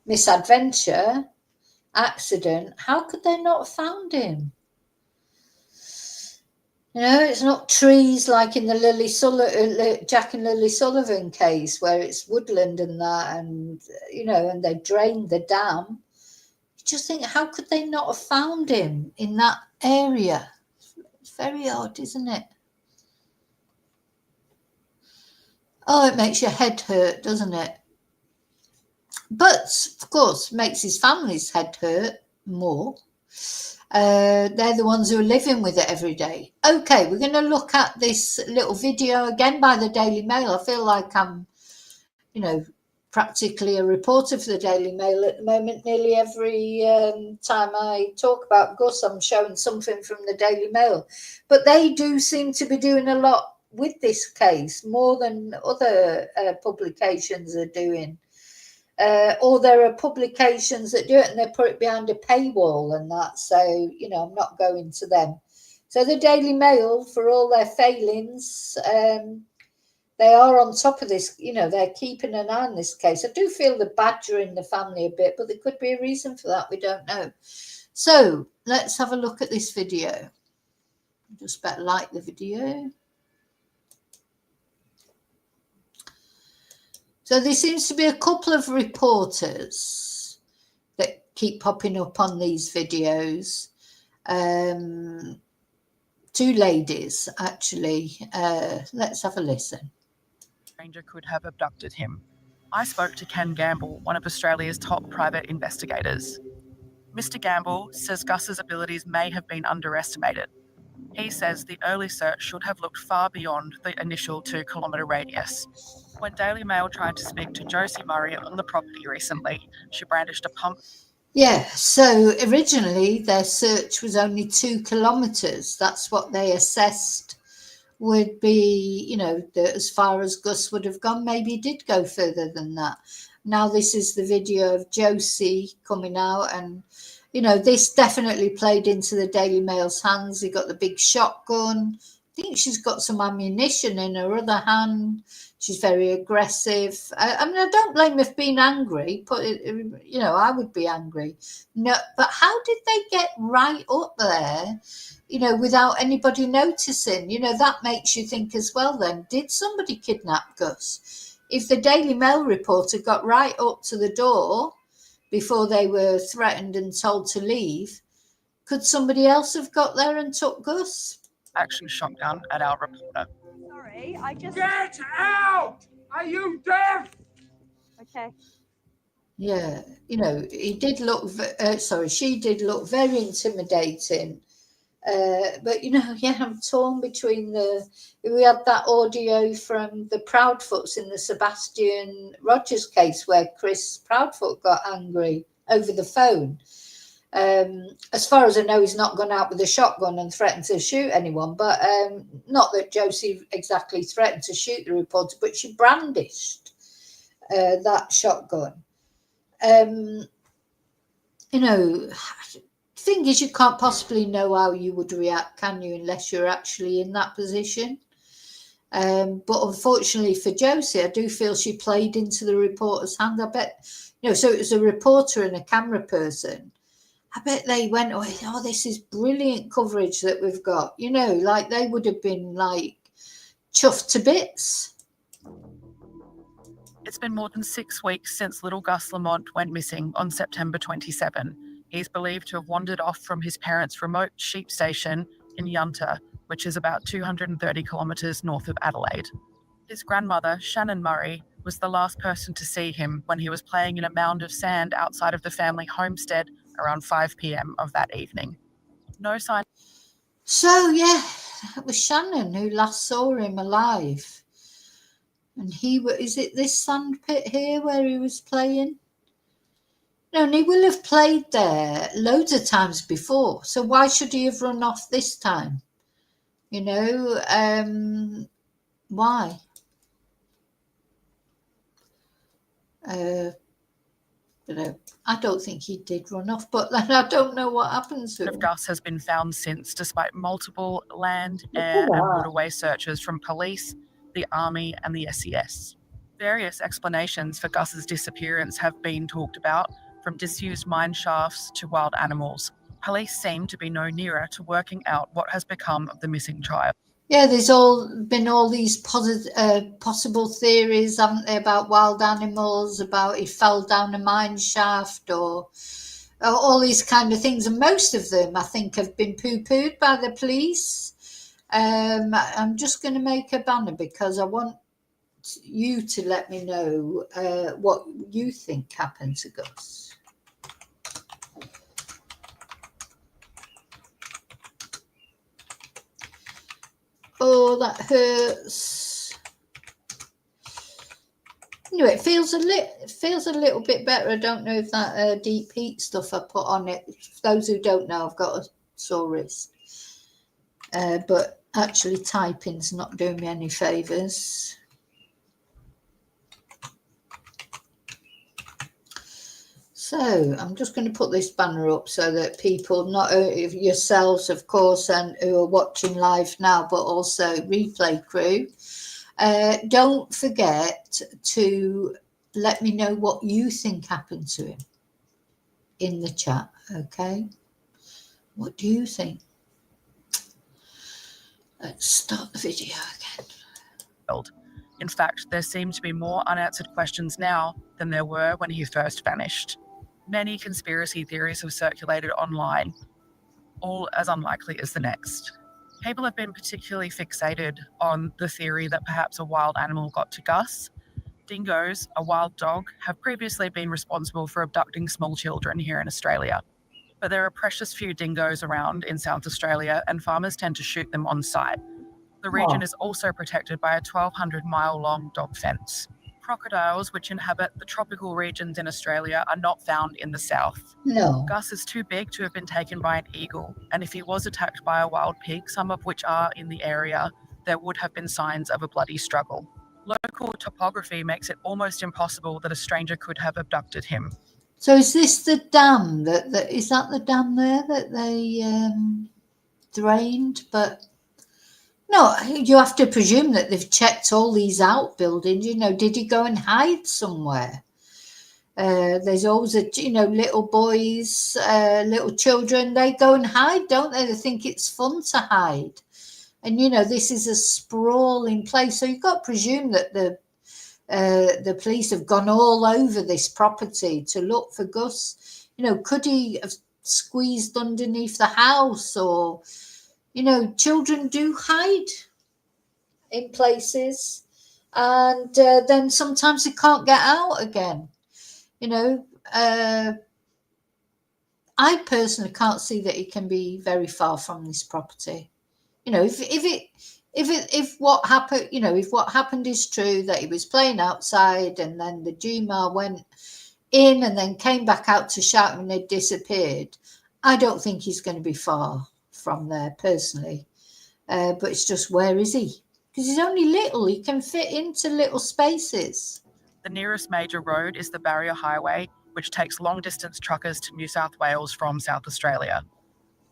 misadventure, accident, how could they not have found him? It's not trees like in the Jack and Lily Sullivan case where it's woodland and that, and and they drained the dam. You just think, how could they not have found him in that area? It's very odd, isn't it? Oh, it makes your head hurt, doesn't it? But, of course, makes his family's head hurt more. They're the ones who are living with it every day. Okay, we're going to look at this little video again by the Daily Mail. I feel like I'm, practically a reporter for the Daily Mail at the moment. Nearly every time I talk about Gus, I'm showing something from the Daily Mail. But they do seem to be doing a lot with this case, more than other publications are doing. Or there are publications that do it and they put it behind a paywall and that. So, I'm not going to them. So the Daily Mail, for all their failings, they are on top of this. They're keeping an eye on this case. I do feel the badgering the family a bit, but there could be a reason for that. We don't know. So let's have a look at this video. Just better like the video. So there seems to be a couple of reporters that keep popping up on these videos. Two ladies, actually. Let's have a listen.
Stranger could have abducted him. I spoke to Ken Gamble, one of Australia's top private investigators. Mr. Gamble says Gus's abilities may have been underestimated. He says the early search should have looked far beyond the initial 2-kilometre radius. When Daily Mail tried to speak to Josie Murray on the property recently, she brandished a pump.
Yeah, so originally their search was only 2 kilometres. That's what they assessed would be, as far as Gus would have gone. Maybe he did go further than that. Now this is the video of Josie coming out, and this definitely played into the Daily Mail's hands. He got the big shotgun. I think she's got some ammunition in her other hand. She's very aggressive. I mean, I don't blame her for being angry, but I would be angry. No, but how did they get right up there, without anybody noticing? That makes you think as well. Then, did somebody kidnap Gus? If the Daily Mail reporter got right up to the door before they were threatened and told to leave, could somebody else have got there and took Gus?
Action shotgun at our reporter.
Sorry, I just...
Get out! Are you deaf?
Okay.
Yeah, he did look, she did look very intimidating. But, I'm torn between we had that audio from the Proudfoots in the Sebastian Rogers case where Chris Proudfoot got angry over the phone. As far as I know, he's not gone out with a shotgun and threatened to shoot anyone, but not that Josie exactly threatened to shoot the reporter, but she brandished that shotgun. Thing is, you can't possibly know how you would react, can you, unless you're actually in that position. But unfortunately for Josie, I do feel she played into the reporter's hand. I bet, so it was a reporter and a camera person. I bet they went, oh, this is brilliant coverage that we've got. Like they would have been like chuffed to bits.
It's been more than 6 weeks since little Gus Lamont went missing on September 27. He's believed to have wandered off from his parents' remote sheep station in Yunta, which is about 230 kilometres north of Adelaide. His grandmother, Shannon Murray, was the last person to see him when he was playing in a mound of sand outside of the family homestead around 5 p.m. of that evening. No sign.
So, yeah, that was Shannon who last saw him alive. And is it this sandpit here where he was playing? No, and he will have played there loads of times before. So why should he have run off this time? You know, why? You know, I don't think he did run off, but then I don't know what happens to him.
Gus has been found since, despite multiple land, air, and waterway searches from police, the army, and the SES. Various explanations for Gus's disappearance have been talked about, from disused mine shafts to wild animals. Police seem to be no nearer to working out what has become of the missing child.
Yeah, there's been all these possible theories, haven't there, about wild animals, about he fell down a mine shaft, or all these kind of things. And most of them, I think, have been poo-pooed by the police. I'm just going to make a banner because I want you to let me know what you think happened to Gus. Oh, that hurts. Anyway, it feels a little bit better. I don't know if that deep heat stuff I put on it. For those who don't know, I've got a sore wrist. But actually typing's not doing me any favours. So I'm just going to put this banner up so that people, not only yourselves, of course, and who are watching live now, but also replay crew, don't forget to let me know what you think happened to him in the chat, okay? What do you think? Let's start the video again.
In fact, there seem to be more unanswered questions now than there were when he first vanished. Many conspiracy theories have circulated online, all as unlikely as the next. People have been particularly fixated on the theory that perhaps a wild animal got to Gus. Dingoes, a wild dog, have previously been responsible for abducting small children here in Australia. But there are precious few dingoes around in South Australia, and farmers tend to shoot them on sight. The region is also protected by a 1,200-mile-long dog fence. Crocodiles, which inhabit the tropical regions in Australia, are not found in the south.
No.
Gus is too big to have been taken by an eagle, and if he was attacked by a wild pig, some of which are in the area, there would have been signs of a bloody struggle. Local topography makes it almost impossible that a stranger could have abducted him.
So is this the dam is that the dam there that they drained? But no, you have to presume that they've checked all these outbuildings. You know, did he go and hide somewhere? There's always little boys, little children, they go and hide, don't they? They think it's fun to hide. And, you know, this is a sprawling place. So you've got to presume that the police have gone all over this property to look for Gus. You know, could he have squeezed underneath the house? Or, you know, children do hide in places, and then sometimes they can't get out again. You know, I personally can't see that it can be very far from this property. You know, if what happened, you know, if what happened is true, that he was playing outside and then the GMAR went in and then came back out to shout and they disappeared, I don't think he's going to be far from there personally. But it's just, where is he? Because he's only little. He can fit into little spaces.
The nearest major road is the Barrier Highway, which takes long-distance truckers to New South Wales from South Australia.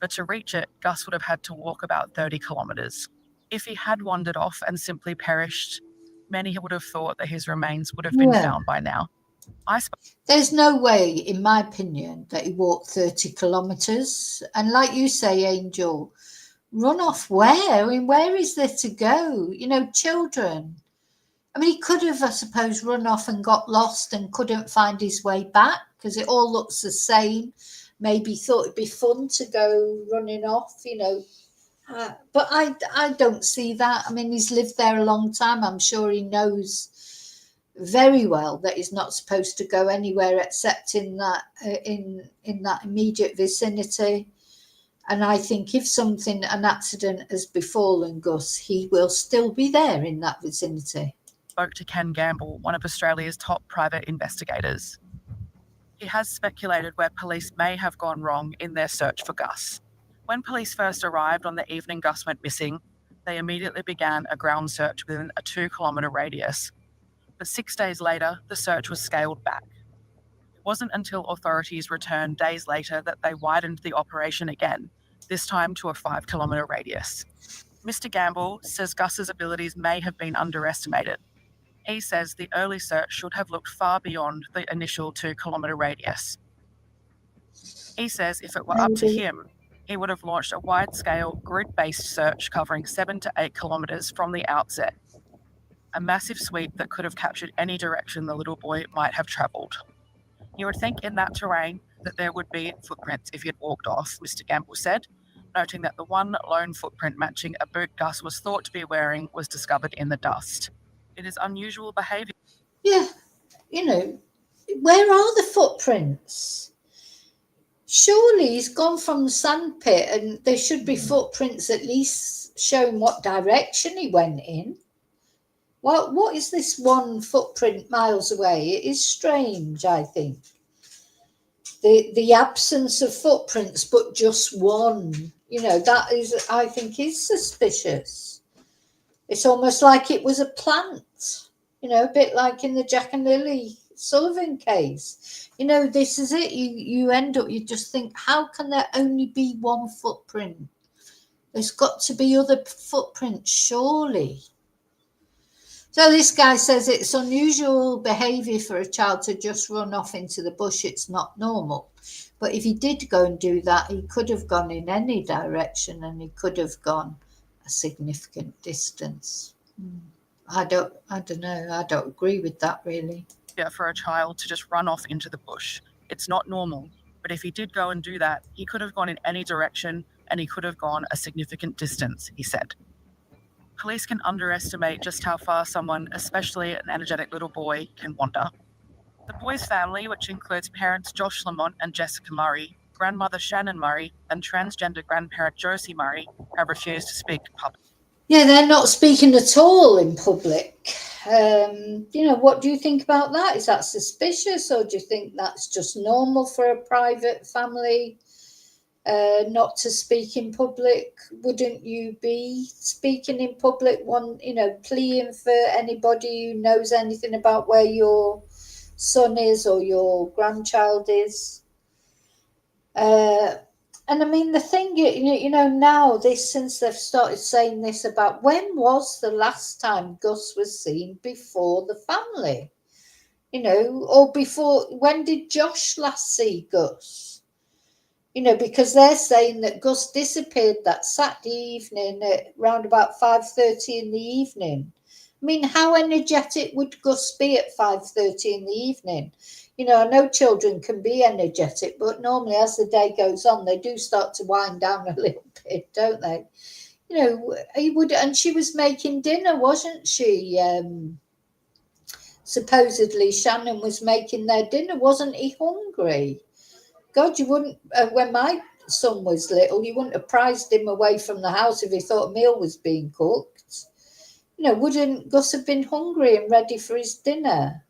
But to reach it, Gus would have had to walk about 30 kilometres. If he had wandered off and simply perished, many would have thought that his remains would have been found by now.
There's no way, in my opinion, that he walked 30 kilometres. And like you say, Angel, run off where? I mean, where is there to go? You know, children. I mean, he could have, I suppose, run off and got lost and couldn't find his way back because it all looks the same. Maybe thought it'd be fun to go running off, you know. But I don't see that. I mean, he's lived there a long time. I'm sure he knows very well that he's not supposed to go anywhere except in that in that immediate vicinity. And I think if an accident has befallen Gus, he will still be there in that vicinity.
Spoke to Ken Gamble, one of Australia's top private investigators. He has speculated where police may have gone wrong in their search for Gus. When police first arrived on the evening Gus went missing, they immediately began a ground search within a 2-kilometre radius. But 6 days later, the search was scaled back. It wasn't until authorities returned days later that they widened the operation again, this time to a 5-kilometre radius. Mr. Gamble says Gus's abilities may have been underestimated. He says the early search should have looked far beyond the initial 2-kilometre radius. He says if it were up to him, he would have launched a wide-scale, grid-based search covering 7 to 8 kilometres from the outset. A massive sweep that could have captured any direction the little boy might have travelled. You would think in that terrain that there would be footprints if he had walked off, Mr. Gamble said, noting that the one lone footprint matching a boot Gus was thought to be wearing was discovered in the dust. It is unusual behaviour.
Yeah, where are the footprints? Surely he's gone from the sandpit and there should be footprints at least showing what direction he went in. What is this one footprint miles away? It is strange, I think. The absence of footprints, but just one, that is, I think, is suspicious. It's almost like it was a plant, a bit like in the Jack and Lily Sullivan case. This is it. You end up, you just think, how can there only be one footprint? There's got to be other footprints, surely. So this guy says it's unusual behaviour for a child to just run off into the bush. It's not normal. But if he did go and do that, he could have gone in any direction and he could have gone a significant distance. I don't know. I don't agree with that, really.
Yeah, for a child to just run off into the bush. It's not normal. But if he did go and do that, he could have gone in any direction and he could have gone a significant distance, he said. Police can underestimate just how far someone, especially an energetic little boy, can wander. The boy's family, which includes parents Gus Lamont and Jessica Murray, grandmother Shannon Murray, and transgender grandparent Josie Murray, have refused to speak publicly.
Yeah, they're not speaking at all in public. What do you think about that? Is that suspicious, or do you think that's just normal for a private family not to speak in public? Wouldn't you be speaking in public, pleading for anybody who knows anything about where your son is or your grandchild is? And I mean, the thing, now since they've started saying this about when was the last time Gus was seen before the family, or before, when did Josh last see Gus? Because they're saying that Gus disappeared that Saturday evening at round about 5:30 in the evening. I mean, how energetic would Gus be at 5:30 in the evening? I know children can be energetic, but normally as the day goes on, they do start to wind down a little bit, don't they? He would, and she was making dinner, wasn't she? Supposedly Shannon was making their dinner. Wasn't he hungry? God, you wouldn't, when my son was little, you wouldn't have prized him away from the house if he thought a meal was being cooked. Wouldn't Gus have been hungry and ready for his dinner?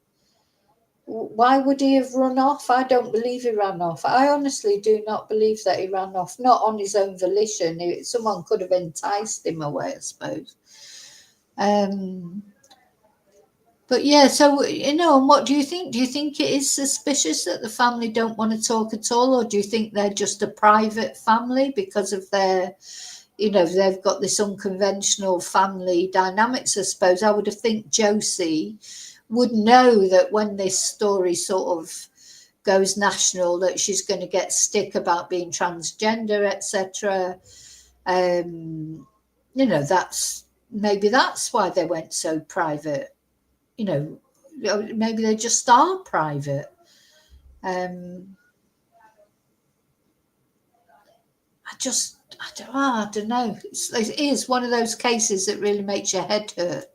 Why would he have run off? I don't believe he ran off. I honestly do not believe that he ran off, not on his own volition. Someone could have enticed him away, I suppose. But yeah, so, and what do you think? Do you think it is suspicious that the family don't want to talk at all? Or do you think they're just a private family because of their, they've got this unconventional family dynamics, I suppose? I would have think Josie would know that when this story sort of goes national, that she's going to get stick about being transgender, etc. Maybe that's why they went so private. Maybe they just are private. I don't know. It is one of those cases that really makes your head hurt.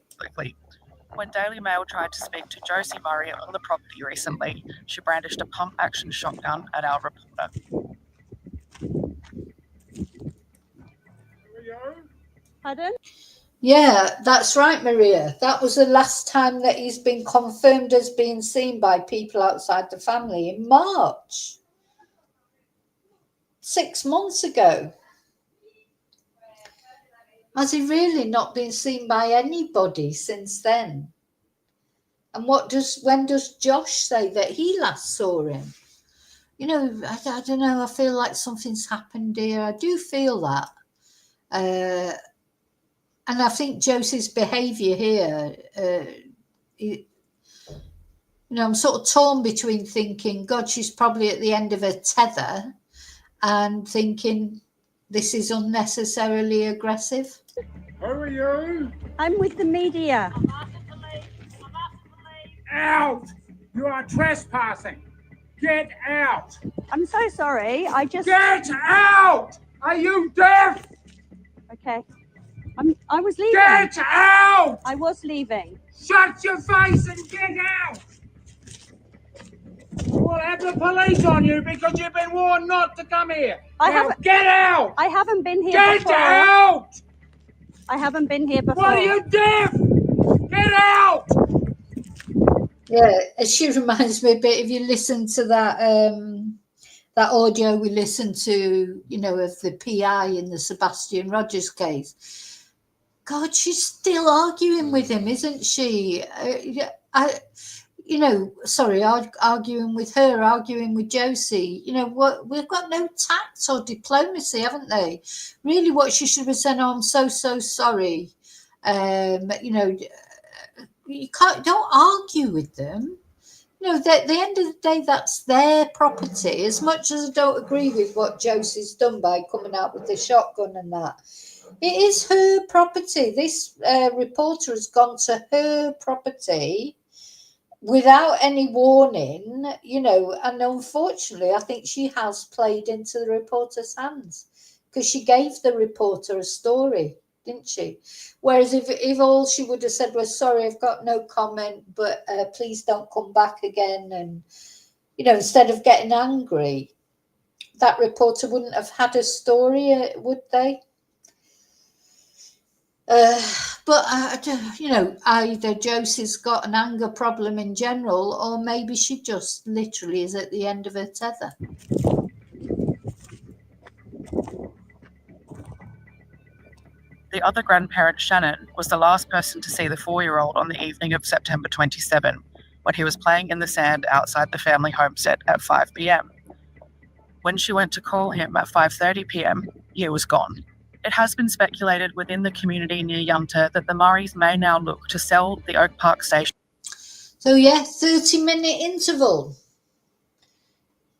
When Daily Mail tried to speak to Josie Murray on the property recently, she brandished a pump-action shotgun at our reporter.
Pardon?
Yeah, that's right, Maria. That was the last time that he's been confirmed as being seen by people outside the family in March. 6 months ago. Has he really not been seen by anybody since then? And when does Josh say that he last saw him? You know, I don't know. I feel like something's happened here. I do feel that. And I think Josie's behaviour here, I'm sort of torn between thinking, God, she's probably at the end of her tether, and thinking this is unnecessarily aggressive.
Who are you?
I'm with the media.
Out! You are trespassing. Get out!
I'm so sorry. I just.
Get out! Are you deaf?
Okay. I was leaving.
Get out!
I was leaving.
Shut your face and get out! We'll have the police on you because you've been warned not to come here. Get out!
I haven't been here
Get
before.
out!
I haven't been here before.
What are you deaf? Get out!
Yeah, she reminds me a bit. If you listen to that audio we listened to, of the PI in the Sebastian Rogers case. God, she's still arguing with him, isn't she? Arguing with her, arguing with Josie. We've got no tact or diplomacy, haven't they? Really, what she should have said, I'm so sorry. Don't argue with them. At the end of the day, that's their property. As much as I don't agree with what Josie's done by coming out with the shotgun and that, it is her property. This reporter has gone to her property without any warning, and unfortunately, I think she has played into the reporter's hands because she gave the reporter a story, didn't she? Whereas if all she would have said was, sorry, I've got no comment, but please don't come back again. And, instead of getting angry, that reporter wouldn't have had a story, would they? But either Josie's got an anger problem in general, or maybe she just literally is at the end of her tether.
The other grandparent, Shannon, was the last person to see the 4-year-old on the evening of September 27, when he was playing in the sand outside the family homestead at 5 p.m. When she went to call him at 5:30 p.m, he was gone. It has been speculated within the community near Yunta that the Murrays may now look to sell the Oak Park station.
So, 30-minute interval.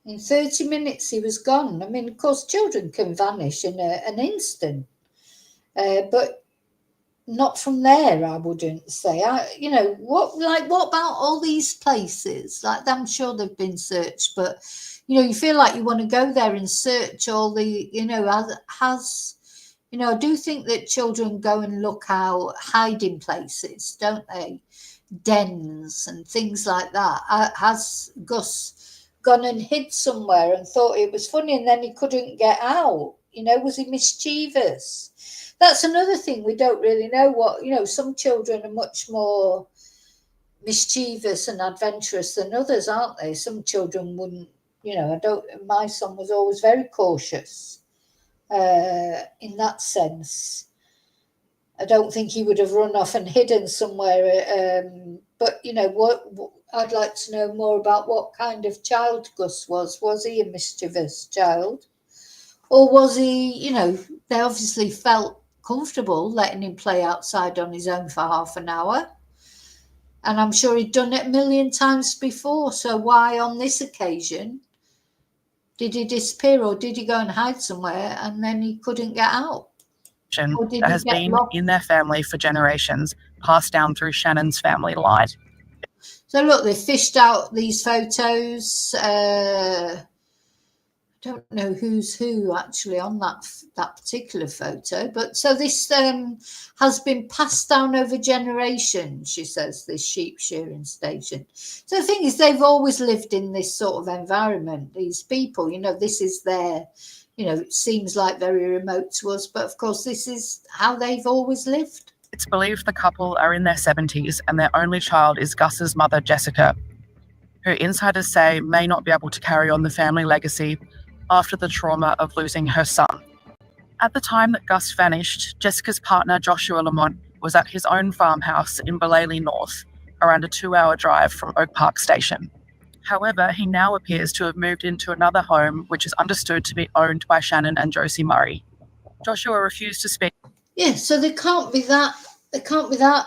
In 30 minutes, he was gone. I mean, of course, children can vanish in an instant. But not from there, I wouldn't say. What about all these places? Like, I'm sure they've been searched, but, you feel like you want to go there and search all the, I do think that children go and look out hiding places, don't they? Dens and things like that. Has Gus gone and hid somewhere and thought it was funny and then he couldn't get out? Was he mischievous? That's another thing we don't really know. Some children are much more mischievous and adventurous than others, aren't they? Some children wouldn't, my son was always very cautious. In that sense, I don't think he would have run off and hidden somewhere. But what I'd like to know more about what kind of child Gus was. Was he a mischievous child, or was he? They obviously felt comfortable letting him play outside on his own for half an hour, and I'm sure he'd done it a million times before. So why on this occasion? Did he disappear, or did he go and hide somewhere and then he couldn't get out?
That has been in their family for generations, passed down through Shannon's family line.
So look, they fished out these photos. I don't know who's who actually on that particular photo, but so this has been passed down over generations, she says, this sheep shearing station. So the thing is, they've always lived in this sort of environment, these people, this is their, it seems like very remote to us, but of course this is how they've always lived.
It's believed the couple are in their 70s and their only child is Gus's mother, Jessica, who insiders say may not be able to carry on the family legacy after the trauma of losing her son. At the time that Gus vanished, Jessica's partner, Joshua Lamont, was at his own farmhouse in Ballaley North, around a 2-hour drive from Oak Park Station. However, he now appears to have moved into another home, which is understood to be owned by Shannon and Josie Murray. Joshua refused to speak.
Yeah, so they can't be that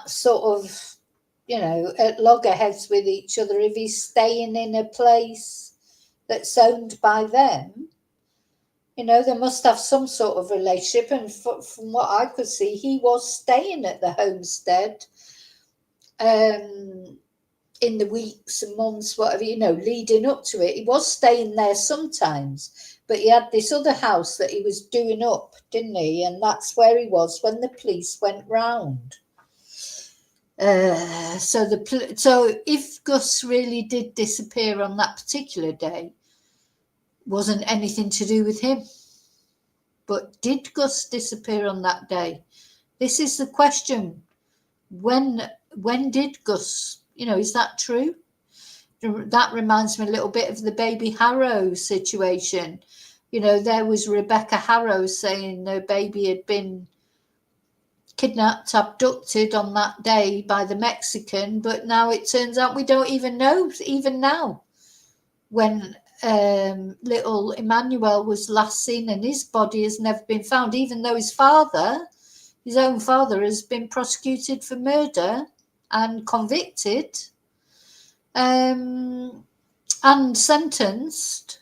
sort of, at loggerheads with each other if he's staying in a place that's owned by them. They must have some sort of relationship. And from what I could see, he was staying at the homestead in the weeks and months, whatever, leading up to it. He was staying there sometimes, but he had this other house that he was doing up, didn't he? And that's where he was when the police went round. So if Gus really did disappear on that particular day, wasn't anything to do with him. But did Gus disappear on that day? This is the question. When did Gus, is that true? That reminds me a little bit of the baby Harrow situation. There was Rebecca Harrow saying her baby had been kidnapped, abducted on that day by the Mexican, but now it turns out we don't even know, even now, when little Emmanuel was last seen and his body has never been found, even though his own father has been prosecuted for murder and convicted and sentenced.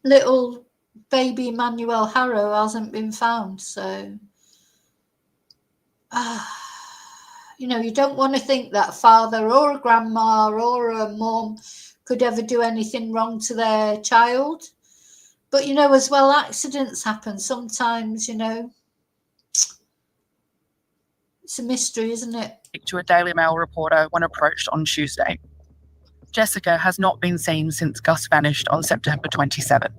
Little baby Emmanuel Harrow hasn't been found. So, you don't want to think that a father or a grandma or a mum could ever do anything wrong to their child. But, as well, accidents happen sometimes, It's a mystery, isn't it?
To a Daily Mail reporter when approached on Tuesday. Jessica has not been seen since Gus vanished on September 27.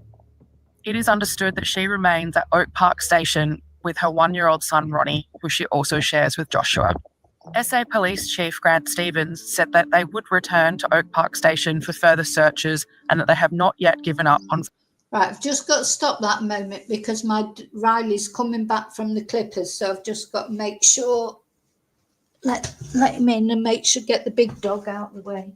It is understood that she remains at Oak Park Station with her 1-year-old son, Ronnie, who she also shares with Joshua. SA Police Chief Grant Stevens said that they would return to Oak Park Station for further searches and that they have not yet given up on...
Right, I've just got to stop that moment because my Riley's coming back from the Clippers, so I've just got to make sure, let him in and make sure, get the big dog out of the way.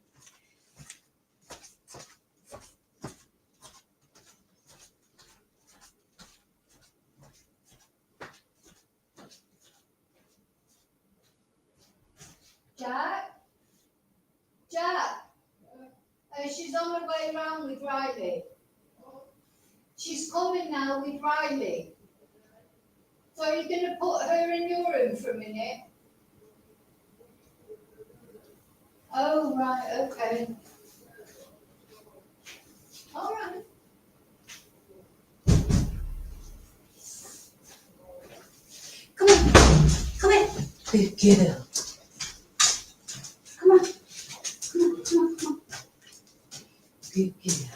Jack, she's on her way round with Riley. She's coming now with Riley. So are you going to put her in your room for a minute? Oh, right, okay. All right. Come on, come here. Good girl. Come on. Come on. Good girl.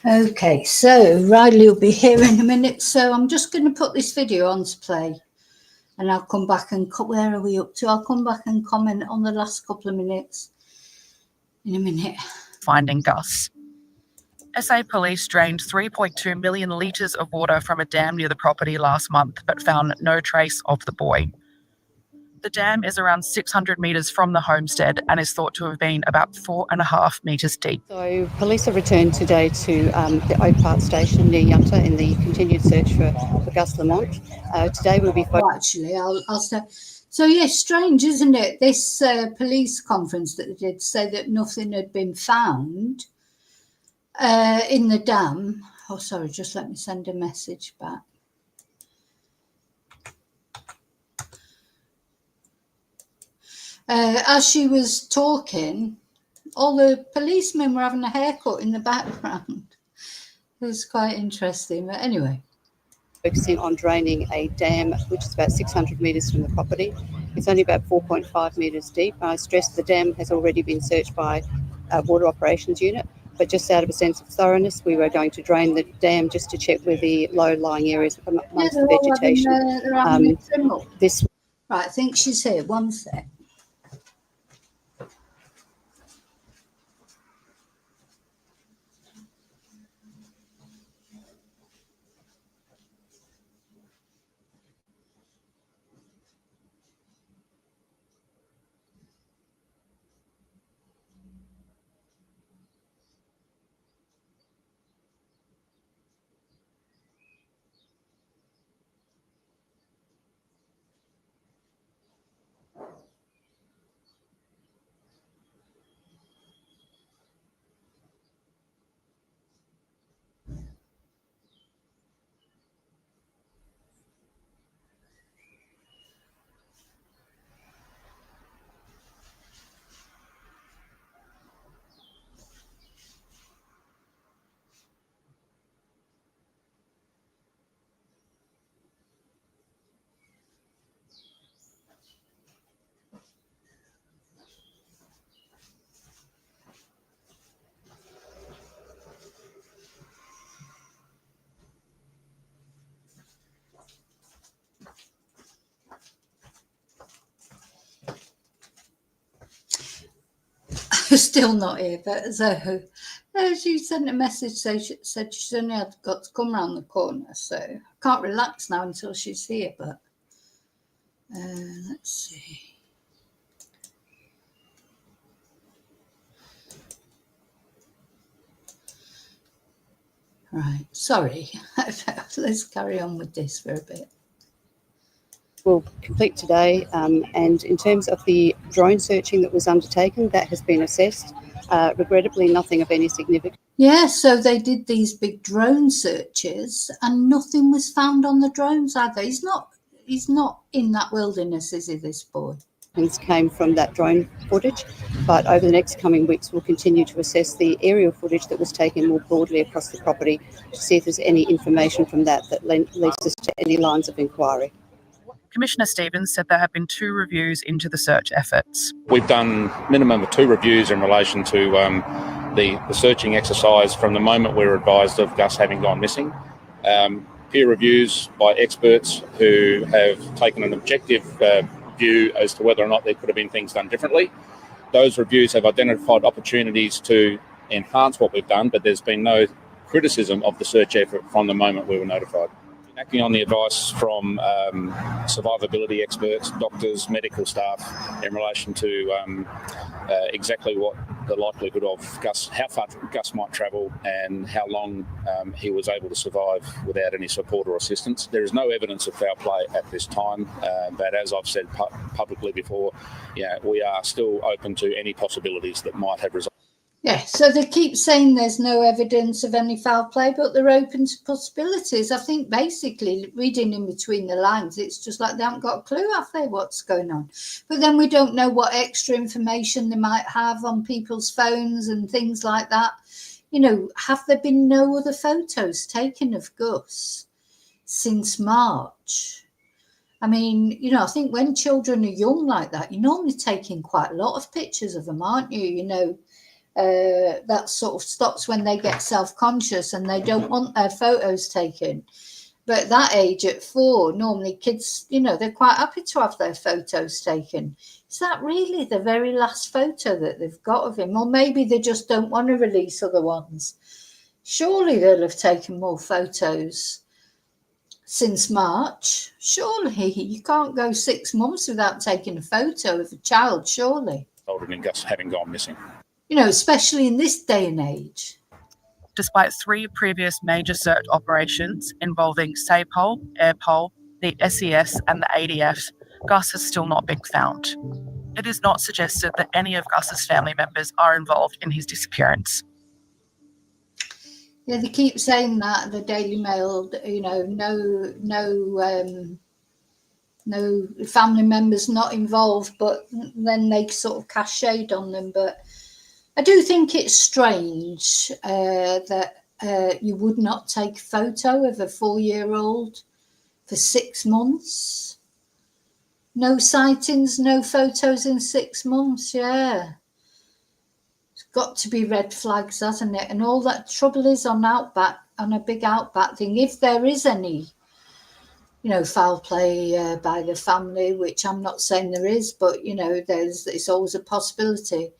Okay, so Riley will be here in a minute, so I'm just going to put this video on to play, and I'll come back and where are we up to? I'll come back and comment on the last couple of minutes in a minute.
Finding Gus. SA police drained 3.2 million litres of water from a dam near the property last month, but found no trace of the boy. The dam is around 600 metres from the homestead and is thought to have been about 4.5 metres deep.
So police have returned today to the Oak Park station near Yunta in the continued search for Gus Lamont. Today we'll be...
Actually, I'll say... So, yes, strange, isn't it? This police conference that they did say that nothing had been found in the dam. Oh, sorry, just let me send a message back. As she was talking, all the policemen were having a haircut in the background. It was quite interesting, but anyway.
Focusing on draining a dam which is about 600 metres from the property. It's only about 4.5 metres deep. I stress the dam has already been searched by a water operations unit, but just out of a sense of thoroughness, we were going to drain the dam just to check where the low-lying areas amongst the vegetation.
Right, I think she's here. One sec. Still not here, but so she sent a message, said she's only got to come round the corner, so I can't relax now until she's here. But let's see. Right, sorry. Let's carry on with this for a bit.
Will complete today, and in terms of the drone searching that was undertaken, that has been assessed. Regrettably, nothing of any significance.
Yeah, so they did these big drone searches, and nothing was found on the drones either. He's not in that wilderness, is he? This boy
came from that drone footage, but over the next coming weeks, we'll continue to assess the aerial footage that was taken more broadly across the property to see if there's any information from that leads us to any lines of inquiry.
Commissioner Stevens said there have been 2 reviews into the search efforts.
We've done minimum of 2 reviews in relation to the searching exercise from the moment we were advised of Gus having gone missing. Peer reviews by experts who have taken an objective view as to whether or not there could have been things done differently. Those reviews have identified opportunities to enhance what we've done, but there's been no criticism of the search effort from the moment we were notified. Acting on the advice from survivability experts, doctors, medical staff in relation to exactly what the likelihood of Gus, how far Gus might travel and how long he was able to survive without any support or assistance. There is no evidence of foul play at this time, but as I've said publicly before, we are still open to any possibilities that might have resulted.
Yeah, so they keep saying there's no evidence of any foul play, but they're open to possibilities. I think basically reading in between the lines, it's just like they haven't got a clue, have they, what's going on? But then we don't know what extra information they might have on people's phones and things like that. You know, have there been no other photos taken of Gus since March? I mean, you know, I think when children are young like that, you're normally taking quite a lot of pictures of them, aren't you? You know, that sort of stops when they get self-conscious and they don't want their photos taken. But at that age, at 4, normally kids, you know, they're quite happy to have their photos taken. Is that really the very last photo that they've got of him? Or maybe they just don't want to release other ones. Surely they'll have taken more photos since March. Surely you can't go 6 months without taking a photo of a child, surely.
Older than Gus having gone missing.
You know, especially in this day and age.
Despite 3 previous major search operations involving SAPOL, Airpol, the SES and the ADF, Gus has still not been found. It is not suggested that any of Gus's family members are involved in his disappearance.
Yeah, they keep saying that, the Daily Mail, you know, no family members not involved, but then they sort of cast shade on them. But I do think it's strange that you would not take a photo of a 4-year-old for 6 months. No sightings, no photos in 6 months, yeah. It's got to be red flags, hasn't it? And all that trouble is on Outback, on a big Outback thing, if there is any, you know, foul play by the family, which I'm not saying there is, but, you know, it's always a possibility.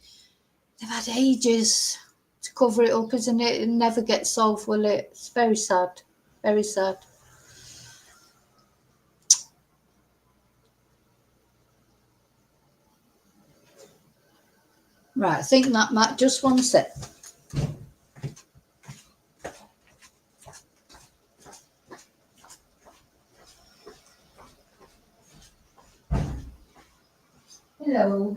They've had ages to cover it up, isn't it? It never gets solved, will it? It's very sad, very sad. Right, I think that might, just one sec. Hello.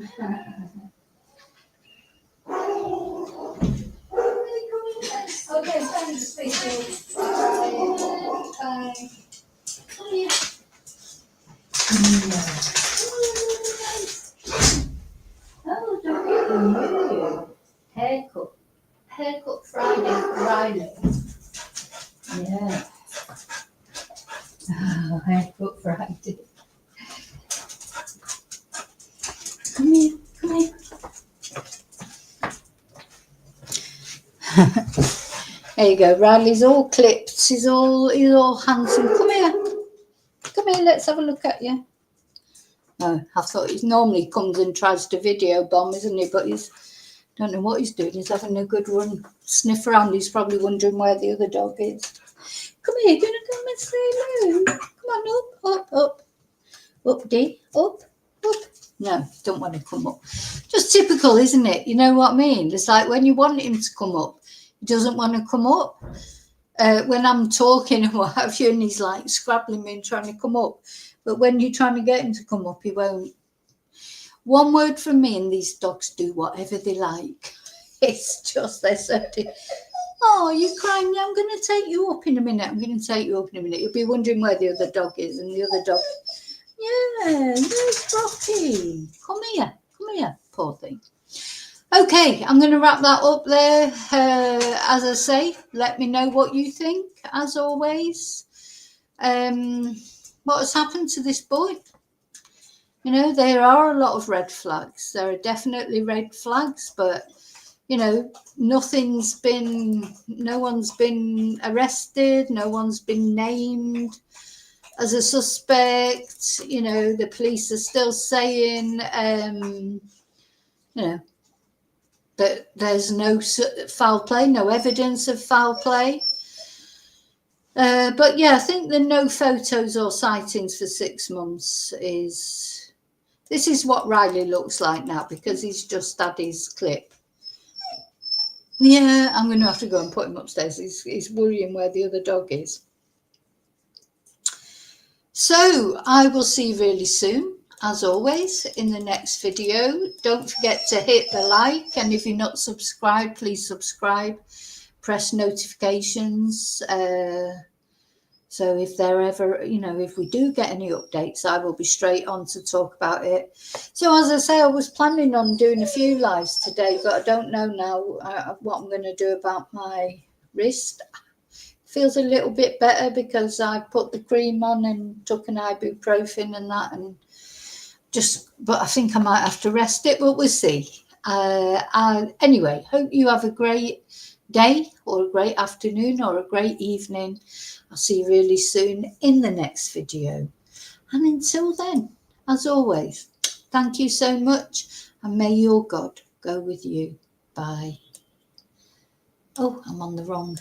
Okay, thanks, Vicky. Bye. Come here. Oh, don't get the haircut. Haircut Friday for Riley. Yeah. Oh, haircut Friday. Come here, come here. There you go. Riley's all clipped. He's all handsome. Come here. Come here. Let's have a look at you. No, I thought he normally comes and tries to video bomb, isn't he? But he's, don't know what he's doing. He's having a good run, sniff around. He's probably wondering where the other dog is. Come here. You're gonna come and say hello. Come on, up, D, up. No, don't want to come up. Just typical, isn't it? You know what I mean? It's like when you want him to come up, he doesn't want to come up. When I'm talking and what have you, and he's like scrabbling me and trying to come up. But when you're trying to get him to come up, he won't. One word from me, and these dogs do whatever they like. It's just, they're so... Oh, you're crying. Yeah, I'm going to take you up in a minute. You'll be wondering where the other dog is, and the other dog... Yeah, there's Rocky. Come here, poor thing. Okay, I'm going to wrap that up there. As I say, let me know what you think, as always. What has happened to this boy? You know, there are a lot of red flags. There are definitely red flags, but, you know, no one's been arrested. No one's been named as a suspect. You know, the police are still saying, you know, that there's no foul play, no evidence of foul play. But yeah, I think the no photos or sightings for 6 months is, this is what Riley looks like now, because he's just had his clip. Yeah, I'm going to have to go and put him upstairs. He's worrying where the other dog is. So I will see you really soon, as always, in the next video. Don't forget to hit the like, and if you're not subscribed, please subscribe. Press notifications. So if there ever, you know, if we do get any updates, I will be straight on to talk about it. So as I say, I was planning on doing a few lives today, but I don't know now what I'm going to do about my wrist. Feels a little bit better because I put the cream on and took an ibuprofen and that, and just, but I think I might have to rest it, but we'll see. Anyway, hope you have a great day or a great afternoon or a great evening. I'll see you really soon in the next video. And until then, as always, thank you so much, and may your God go with you. Bye. Oh, I'm on the wrong.